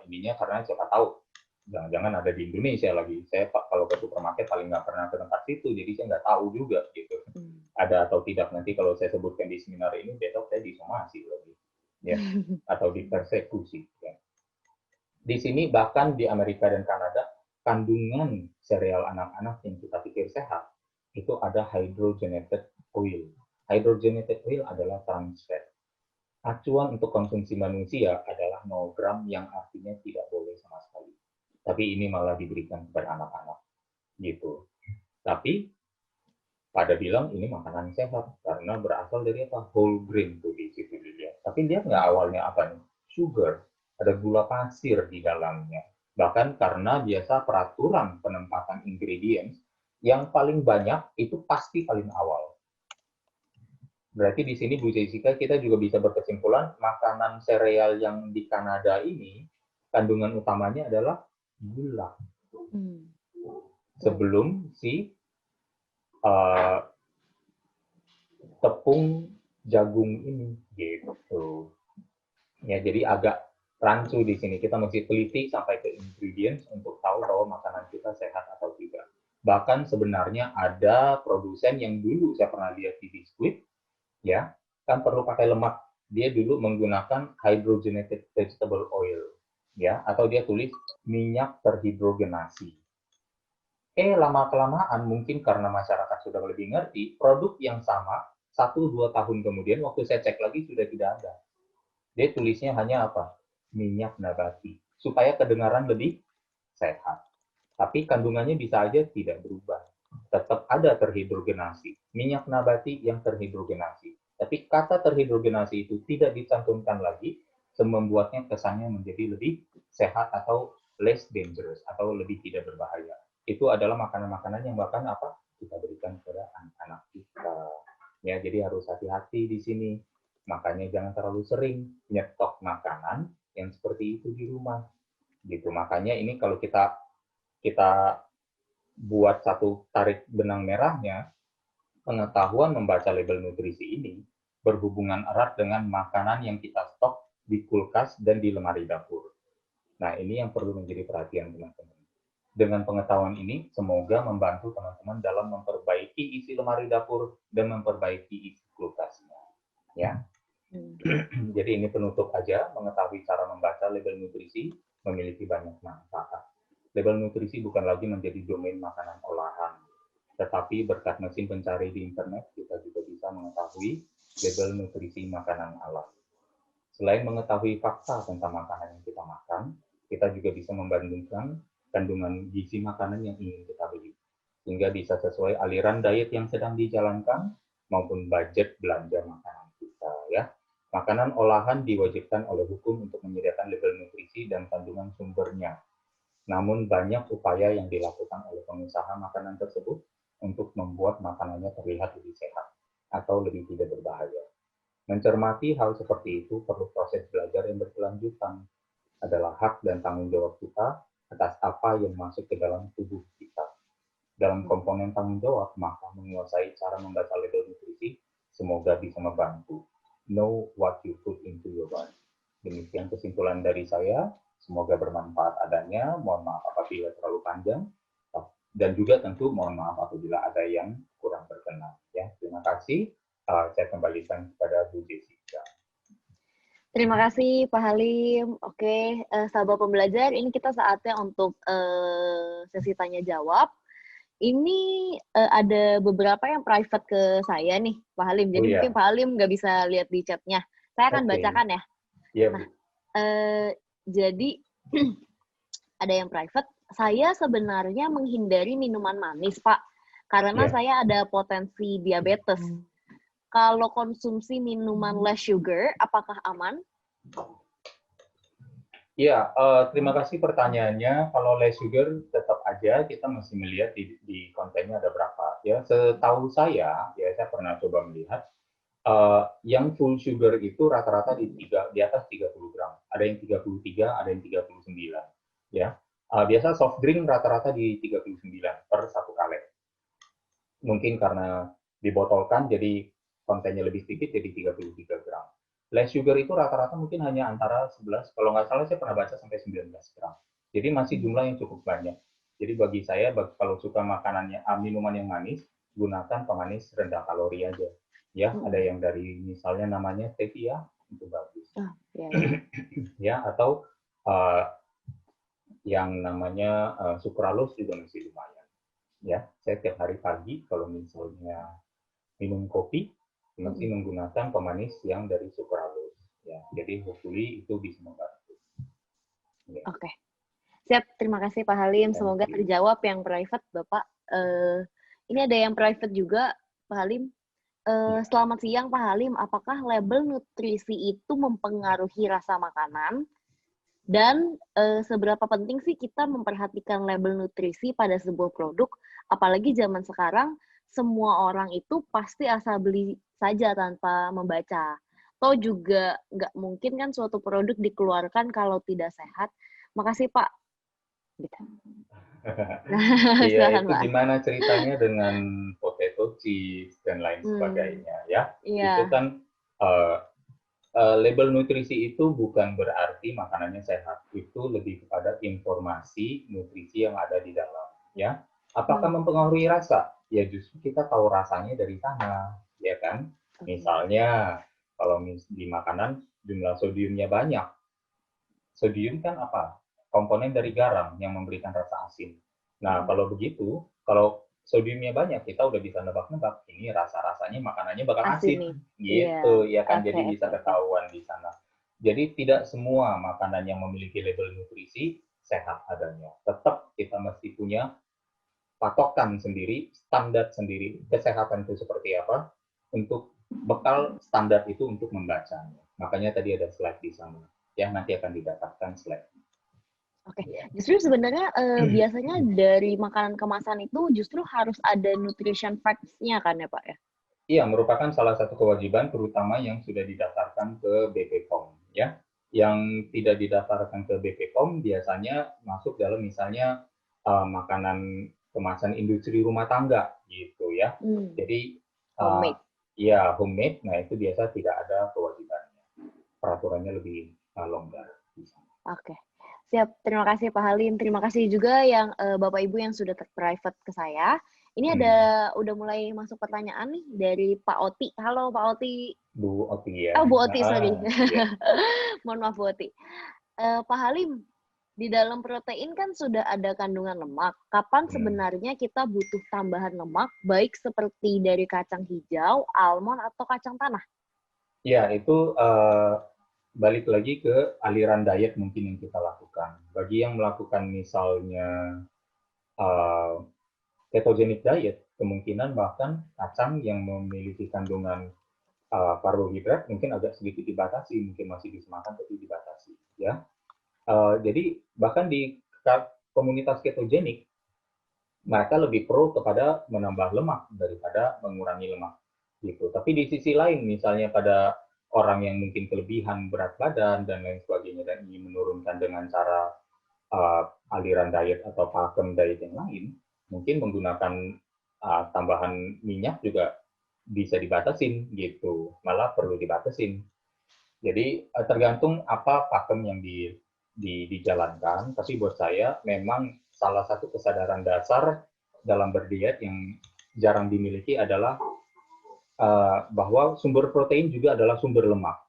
ininya karena siapa tahu jangan-jangan ada di Indonesia lagi. Saya kalau ke supermarket paling nggak pernah ke tempat situ, jadi saya nggak tahu juga gitu. Ada atau tidak nanti kalau saya sebutkan di seminar ini besok saya disomasi lagi, ya, atau dipersekusi. Ya. Di sini bahkan di Amerika dan Kanada kandungan sereal anak-anak yang kita pikir sehat itu ada hydrogenated oil. Hydrogenated oil adalah trans fat. Acuan untuk konsumsi manusia adalah 0 gram yang artinya tidak boleh sama sekali. Tapi ini malah diberikan kepada anak-anak, gitu. Tapi pada bilang ini makanan sehat karena berasal dari apa? Whole grain tuh di situ dia. Tapi dia nggak awalnya apa nih? Sugar, ada gula pasir di dalamnya. Bahkan karena biasa peraturan penempatan ingredients yang paling banyak itu pasti paling awal. Berarti di sini Bu Jessica kita juga bisa berkesimpulan makanan sereal yang di Kanada ini kandungan utamanya adalah gula. Sebelum si tepung jagung ini gitu. Ya jadi agak rancu di sini. Kita mesti teliti sampai ke ingredients untuk tahu bahwa makanan kita sehat atau tidak. Bahkan sebenarnya ada produsen yang dulu saya pernah lihat di biskuit, ya kan perlu pakai lemak. Dia dulu menggunakan hydrogenated vegetable oil, ya atau dia tulis minyak terhidrogenasi. Lama-kelamaan mungkin karena masyarakat sudah lebih ngerti, produk yang sama 1-2 tahun kemudian waktu saya cek lagi sudah tidak ada. Dia tulisnya hanya apa? Minyak nabati. Supaya kedengaran lebih sehat. Tapi kandungannya bisa aja tidak berubah. Tetap ada terhidrogenasi. Minyak nabati yang terhidrogenasi. Tapi kata terhidrogenasi itu tidak dicantumkan lagi, membuatnya kesannya menjadi lebih sehat atau less dangerous atau lebih tidak berbahaya. Itu adalah makanan-makanan yang bahkan apa kita berikan kepada anak-anak kita. Ya, jadi harus hati-hati di sini. Makanya jangan terlalu sering nyetok makanan yang seperti itu di rumah. Gitu. Makanya ini kalau kita buat satu tarik benang merahnya, pengetahuan membaca label nutrisi ini berhubungan erat dengan makanan yang kita stok di kulkas dan di lemari dapur. Nah, ini yang perlu menjadi perhatian teman-teman. Dengan pengetahuan ini, semoga membantu teman-teman dalam memperbaiki isi lemari dapur dan memperbaiki isi kulkasnya. Ya. Jadi ini penutup aja, mengetahui cara membaca label nutrisi memiliki banyak manfaat. Label nutrisi bukan lagi menjadi domain makanan olahan, tetapi berkat mesin pencari di internet, kita juga bisa mengetahui label nutrisi makanan alam. Selain mengetahui fakta tentang makanan yang kita makan, kita juga bisa membandingkan kandungan gizi makanan yang ingin kita beli, sehingga bisa sesuai aliran diet yang sedang dijalankan maupun budget belanja makanan kita. Ya, makanan olahan diwajibkan oleh hukum untuk menyediakan label nutrisi dan kandungan sumbernya. Namun banyak upaya yang dilakukan oleh pengusaha makanan tersebut untuk membuat makanannya terlihat lebih sehat atau lebih tidak berbahaya. Mencermati hal seperti itu perlu proses belajar yang berkelanjutan. Adalah hak dan tanggung jawab kita atas apa yang masuk ke dalam tubuh kita. Dalam komponen tanggung jawab, maka menguasai cara membaca label nutrisi semoga bisa membantu. Know what you put into your body. Demikian kesimpulan dari saya. Semoga bermanfaat adanya. Mohon maaf apabila terlalu panjang. Dan juga tentu mohon maaf apabila ada yang kurang berkenan. Ya, terima kasih. Saya kembalikan kepada Bu Jessica. Terima kasih Pak Halim. Oke, sahabat pembelajar, ini kita saatnya untuk sesi tanya jawab. Ini ada beberapa yang private ke saya nih, Pak Halim. Jadi mungkin Pak Halim nggak bisa lihat di chatnya. Saya akan bacakan ya. Iya, nah, jadi ada yang private. Saya sebenarnya menghindari minuman manis, Pak, karena saya ada potensi diabetes. Kalau konsumsi minuman less sugar, apakah aman? Ya, terima kasih pertanyaannya. Kalau less sugar, tetap aja kita masih melihat di kontennya ada berapa. Ya, setahu saya, ya saya pernah coba melihat, yang full sugar itu rata-rata di atas 30 gram. Ada yang 33, ada yang 39. Ya, biasa soft drink rata-rata di 39 per satu kaleng. Mungkin karena dibotolkan, jadi kontennya lebih sedikit, jadi 33 gram. Less sugar itu rata-rata mungkin hanya antara 11, kalau nggak salah saya pernah baca sampai 19 gram. Jadi masih jumlah yang cukup banyak. Jadi bagi saya, kalau suka makanannya, minuman yang manis, gunakan pemanis rendah kalori aja. Ya, ada yang dari misalnya namanya stevia, itu bagus. Ya, atau yang namanya sucralose juga masih lumayan. Ya, saya tiap hari pagi kalau misalnya minum kopi, masih menggunakan pemanis yang dari sucralose. Ya, jadi hopefully itu bisa membantu. Ya. Oke, siap. Terima kasih Pak Halim. Semoga terjawab yang private, Bapak. Ini ada yang private juga, Pak Halim. Selamat siang, Pak Halim. Apakah label nutrisi itu mempengaruhi rasa makanan? Dan seberapa penting sih kita memperhatikan label nutrisi pada sebuah produk? Apalagi zaman sekarang, semua orang itu pasti asal beli saja tanpa membaca. Atau juga nggak mungkin kan suatu produk dikeluarkan kalau tidak sehat. Makasih, Pak. Gitu. Iya, itu gimana ceritanya dengan potato chips dan lain sebagainya, ya? Itu kan label nutrisi itu bukan berarti makanannya sehat. Itu lebih kepada informasi nutrisi yang ada di dalam, ya. Apakah mempengaruhi rasa? Ya justru kita tahu rasanya dari sana, ya kan? Misalnya kalau di makanan jumlah sodiumnya banyak. Sodium kan apa? Komponen dari garam yang memberikan rasa asin. Nah, kalau begitu, kalau sodiumnya banyak, kita udah bisa nebak-nebak, ini rasa-rasanya makanannya bakal Asin asin. nih. Iya. Gitu, ya kan? Oke, Jadi oke, bisa oke. ketahuan di sana. Jadi tidak semua makanan yang memiliki label nutrisi sehat adanya. Tetap kita mesti punya patokan sendiri, standar sendiri, kesehatan itu seperti apa, untuk bekal standar itu untuk membacanya. Makanya tadi ada slide di sana. Ya, nanti akan didapatkan slide. Oke, justru sebenarnya biasanya dari makanan kemasan itu justru harus ada nutrition facts-nya kan ya Pak ya? Iya, merupakan salah satu kewajiban terutama yang sudah didaftarkan ke BPOM ya. Yang tidak didaftarkan ke BPOM biasanya masuk dalam misalnya makanan kemasan industri rumah tangga gitu ya. Jadi Homemade. ya homemade, nah itu biasa tidak ada kewajibannya. Peraturannya lebih longgar. Oke. Siap, terima kasih Pak Halim. Terima kasih juga yang Bapak Ibu yang sudah ter-private ke saya. Ini udah mulai masuk pertanyaan nih dari Pak Oti. Halo Pak Oti. Bu Oti ya. Oh, Bu Oti, sorry. Ya. Mohon maaf Bu Oti. Pak Halim, di dalam protein kan sudah ada kandungan lemak. Kapan sebenarnya kita butuh tambahan lemak, baik seperti dari kacang hijau, almond, atau kacang tanah? Ya, itu balik lagi ke aliran diet mungkin yang kita lakukan. Bagi yang melakukan misalnya ketogenic diet, kemungkinan bahkan kacang yang memiliki kandungan karbohidrat mungkin agak sedikit dibatasi, mungkin masih bisa makan tapi dibatasi. Ya, jadi bahkan di komunitas ketogenik mereka lebih pro kepada menambah lemak daripada mengurangi lemak gitu. Tapi di sisi lain, misalnya pada orang yang mungkin kelebihan berat badan dan lain sebagainya dan ingin menurunkan dengan cara aliran diet atau pakem diet yang lain, mungkin menggunakan tambahan minyak juga bisa dibatasin gitu, malah perlu dibatasin. Jadi tergantung apa pakem yang dijalankan, tapi buat saya memang salah satu kesadaran dasar dalam berdiet yang jarang dimiliki adalah bahwa sumber protein juga adalah sumber lemak,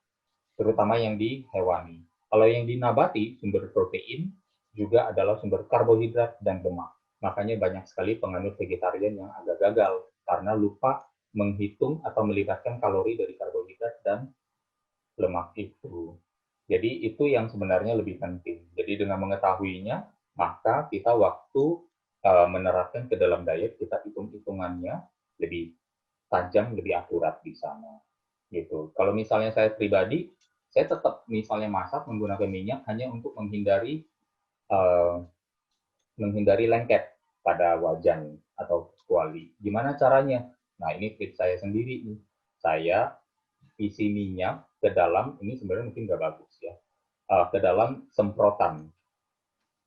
terutama yang di hewani. Kalau yang di nabati, sumber protein juga adalah sumber karbohidrat dan lemak. Makanya banyak sekali penganut vegetarian yang agak gagal karena lupa menghitung atau melibatkan kalori dari karbohidrat dan lemak itu. Jadi itu yang sebenarnya lebih penting. Jadi dengan mengetahuinya, maka kita waktu menerapkan ke dalam diet, kita hitung-hitungannya lebih tajam, lebih akurat di sana. Gitu. Kalau misalnya saya pribadi, saya tetap misalnya masak menggunakan minyak hanya untuk menghindari lengket pada wajan atau kuali. Gimana caranya? Nah, ini tips saya sendiri nih. Saya isi minyak ke dalam, ini sebenarnya mungkin nggak bagus ya, ke dalam semprotan.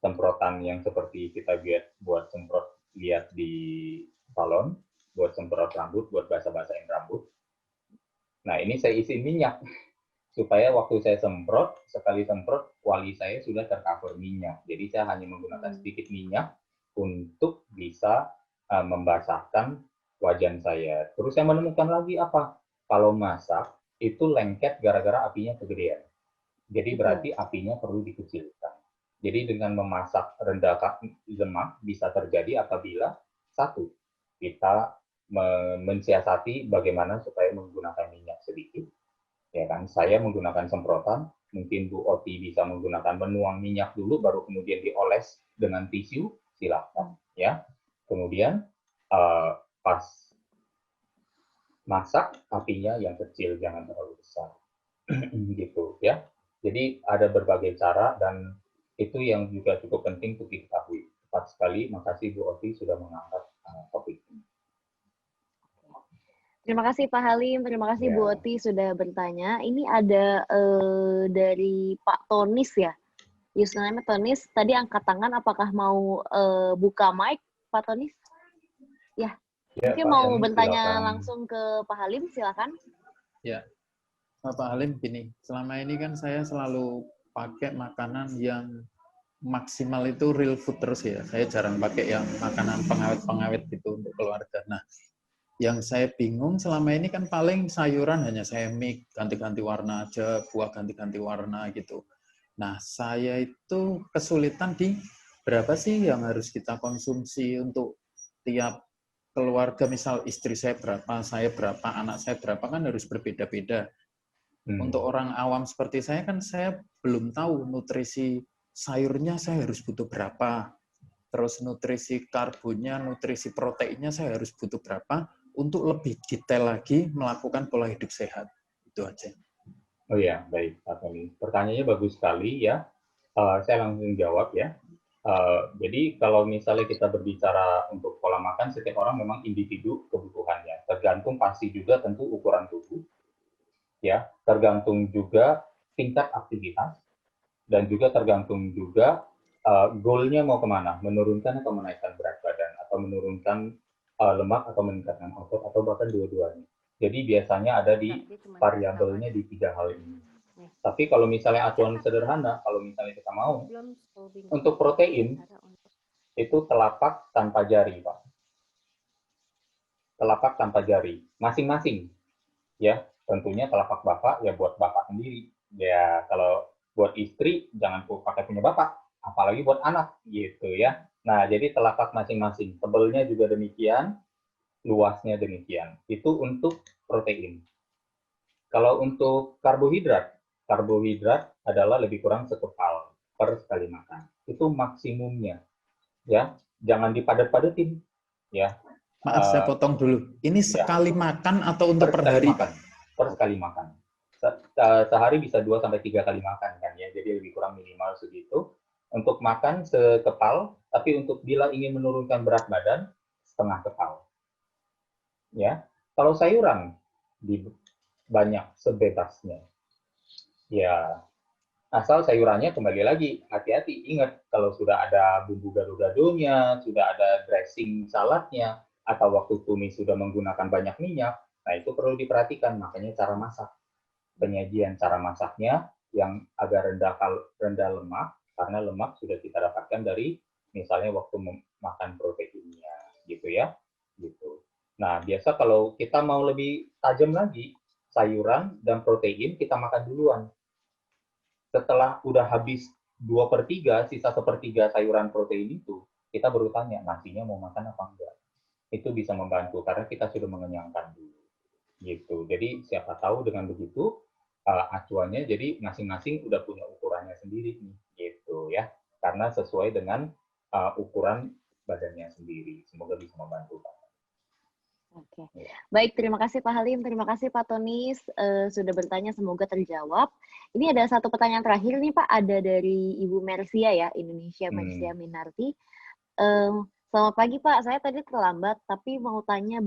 Semprotan yang seperti kita buat semprot lihat di salon, buat semprot rambut, buat basah-basahin rambut. Nah, ini saya isi minyak supaya waktu saya semprot, sekali semprot, kuali saya sudah tercover minyak. Jadi saya hanya menggunakan sedikit minyak untuk bisa membasahkan wajan saya. Terus saya menemukan lagi apa? Kalau masak, itu lengket gara-gara apinya kegedean. Jadi berarti apinya perlu dikecilkan. Jadi dengan memasak rendah lemak bisa terjadi apabila satu, kita mensiasati bagaimana supaya menggunakan minyak sedikit, ya kan? Saya menggunakan semprotan, mungkin Bu Oti bisa menggunakan menuang minyak dulu, baru kemudian dioles dengan tisu, silakan, ya. Kemudian pas masak apinya yang kecil, jangan terlalu besar, gitu, ya. Jadi ada berbagai cara dan itu yang juga cukup penting untuk diketahui. Tepat sekali, makasih Bu Oti sudah mengangkat topik ini. Terima kasih Pak Halim, terima kasih Bu Oti sudah bertanya. Ini ada dari Pak Tonis ya, username Tonis. Tadi angkat tangan, apakah mau buka mic, Pak Tonis? Ya, mungkin Pak mau Tonis, bertanya silakan. Langsung ke Pak Halim, silakan. Ya, Pak Halim, gini, selama ini kan saya selalu pakai makanan yang maksimal itu real food terus ya. Saya jarang pakai yang makanan pengawet-pengawet gitu untuk keluarga. Nah, yang saya bingung selama ini kan paling sayuran hanya saya mix, ganti-ganti warna aja, buah ganti-ganti warna gitu. Nah, saya itu kesulitan di berapa sih yang harus kita konsumsi untuk tiap keluarga, misal istri saya berapa, anak saya berapa, kan harus berbeda-beda. Untuk orang awam seperti saya kan saya belum tahu nutrisi sayurnya saya harus butuh berapa, terus nutrisi karbonnya, nutrisi proteinnya saya harus butuh berapa, untuk lebih detail lagi melakukan pola hidup sehat. Itu aja. Oh ya, baik Pak Tony. Pertanyaannya bagus sekali ya. Saya langsung jawab ya. Jadi kalau misalnya kita berbicara untuk pola makan, setiap orang memang individu kebutuhannya. Tergantung pasti juga tentu ukuran tubuh, ya. Tergantung juga tingkat aktivitas, dan juga tergantung juga goal-nya mau kemana, menurunkan atau menaikkan berat badan, atau menurunkan lemak atau meningkatkan otot, atau bahkan dua-duanya. Jadi biasanya ada di variabelnya di 3 hal ini. Tapi kalau misalnya acuan sederhana, kalau misalnya kita mau, untuk protein, itu telapak tanpa jari, Pak. Telapak tanpa jari, masing-masing. Ya, tentunya telapak Bapak, ya buat Bapak sendiri. Ya, kalau buat istri, jangan pakai punya Bapak, apalagi buat anak, gitu ya. Nah, jadi telapak masing-masing. Tebelnya juga demikian, luasnya demikian. Itu untuk protein. Kalau untuk karbohidrat adalah lebih kurang sekepal per sekali makan. Itu maksimumnya, ya. Jangan dipadat-padatin, ya. Maaf, saya potong dulu. Ini sekali makan atau untuk per hari, Pak? Per sekali makan. Sehari bisa 2-3 kali makan, kan ya. Jadi lebih kurang minimal segitu. Untuk makan sekepal, tapi untuk bila ingin menurunkan berat badan, setengah kepal. Ya. Kalau sayuran, banyak sebebasnya. Ya, asal sayurannya kembali lagi, hati-hati. Ingat, kalau sudah ada bumbu gado-gadonya, sudah ada dressing saladnya, atau waktu tumis sudah menggunakan banyak minyak, nah itu perlu diperhatikan. Makanya cara masak. Penyajian cara masaknya yang agak rendah lemak, karena lemak sudah kita dapatkan dari misalnya waktu makan proteinnya, gitu ya. Gitu. Nah, biasa kalau kita mau lebih tajam lagi, sayuran dan protein kita makan duluan. Setelah udah habis 2/3, sisa 1/3 sayuran protein itu, kita baru tanya, nasinya mau makan apa enggak. Itu bisa membantu, karena kita sudah mengenyangkan dulu. Gitu. Jadi siapa tahu dengan begitu, acuannya jadi masing-masing udah punya ukurannya sendiri nih, gitu ya. Karena sesuai dengan ukuran badannya sendiri. Semoga bisa membantu, Pak. Oke, baik, terima kasih Pak Halim, terima kasih Pak Tony sudah bertanya, semoga terjawab. Ini ada satu pertanyaan terakhir nih Pak, ada dari Ibu Mercia ya, Indonesia Mercia Minarti. Selamat pagi Pak, saya tadi terlambat, tapi mau tanya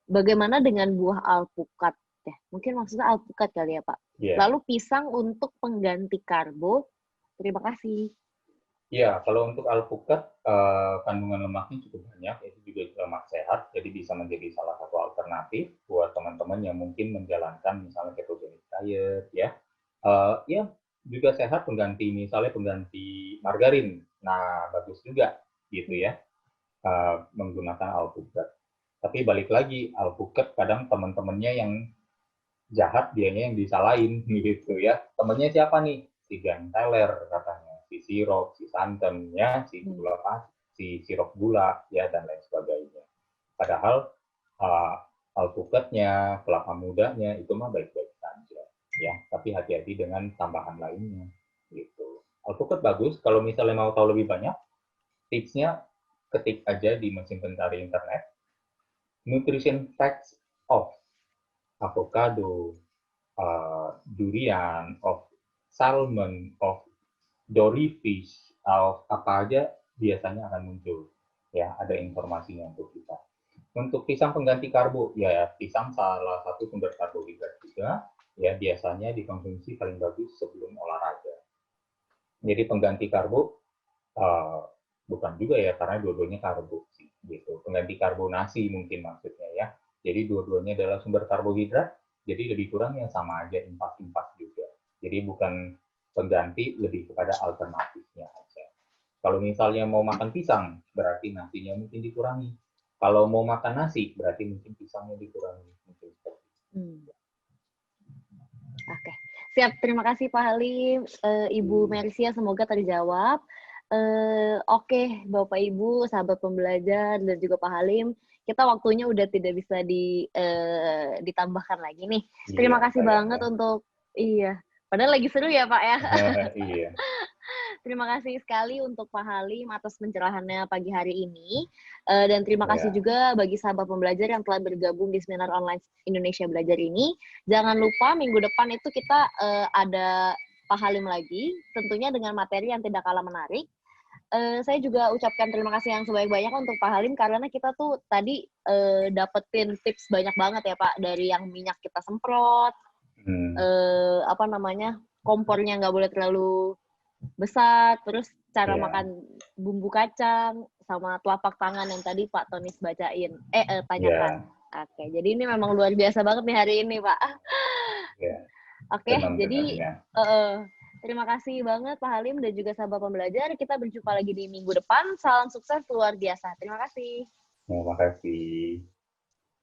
bagaimana dengan buah alpukat ya? Mungkin maksudnya alpukat kali ya Pak. Yeah. Lalu pisang untuk pengganti karbo. Terima kasih. Ya, kalau untuk alpukat, kandungan lemaknya cukup banyak, itu juga lemak sehat, jadi bisa menjadi salah satu alternatif buat teman-teman yang mungkin menjalankan misalnya ketogenic diet, ya. Ya, juga sehat misalnya pengganti margarin. Nah, bagus juga, gitu ya, menggunakan alpukat. Tapi balik lagi, alpukat kadang teman-temannya yang jahat, dianya yang disalahin, gitu ya. Temennya siapa nih? Si ganteler, katanya. Si sirup, si santan, ya, si gula si sirup gula, ya, dan lain sebagainya. Padahal alpukatnya, kelapa mudanya itu mah baik-baik saja, ya. Tapi hati-hati dengan tambahan lainnya, gitu. Alpukat bagus. Kalau misalnya mau tahu lebih banyak, tipsnya ketik aja di mesin pencari internet. Nutrition facts of avocado, durian, of salmon, of dory fish, apa aja biasanya akan muncul. Ya, ada informasinya untuk kita. Untuk pisang pengganti karbo, ya pisang salah satu sumber karbohidrat juga. Ya, biasanya dikonsumsi paling bagus sebelum olahraga. Jadi pengganti karbo bukan juga ya, karena dua-duanya karbo sih. Gitu. Pengganti karbonasi mungkin maksudnya ya. Jadi dua-duanya adalah sumber karbohidrat. Jadi lebih kurang yang sama aja, impas-impas juga. Jadi bukan pengganti, lebih kepada alternatifnya aja. Kalau misalnya mau makan pisang, berarti nasinya mungkin dikurangi. Kalau mau makan nasi, berarti mungkin pisangnya dikurangi. Mungkin seperti itu. Oke, siap. Terima kasih Pak Halim, Ibu Mercia, semoga terjawab. Oke, Bapak Ibu, sahabat pembelajar dan juga Pak Halim, kita waktunya udah tidak bisa ditambahkan lagi nih. Terima Iya, kasih sayang banget ya. untuk iya. Padahal lagi seru ya Pak ya. Iya, Terima kasih sekali untuk Pak Halim atas pencerahannya pagi hari ini. Dan terima kasih ya, juga bagi sahabat pembelajar yang telah bergabung di seminar online Indonesia Belajar ini. Jangan lupa minggu depan itu kita ada Pak Halim lagi, tentunya dengan materi yang tidak kalah menarik. Saya juga ucapkan terima kasih yang sebanyak-banyaknya untuk Pak Halim karena kita tuh tadi dapetin tips banyak banget ya Pak, dari yang minyak kita semprot, hmm, apa namanya, kompornya nggak boleh terlalu besar, terus cara iya, makan bumbu kacang, sama telapak tangan yang tadi Pak Tonis bacain, tanyakan. iya, Oke, jadi ini memang luar biasa banget nih hari ini Pak. iya. Oke, Senang jadi dengarnya. terima kasih banget Pak Halim dan juga sahabat pembelajar. Kita berjumpa lagi di minggu depan. Salam sukses luar biasa. Terima kasih. Terima kasih.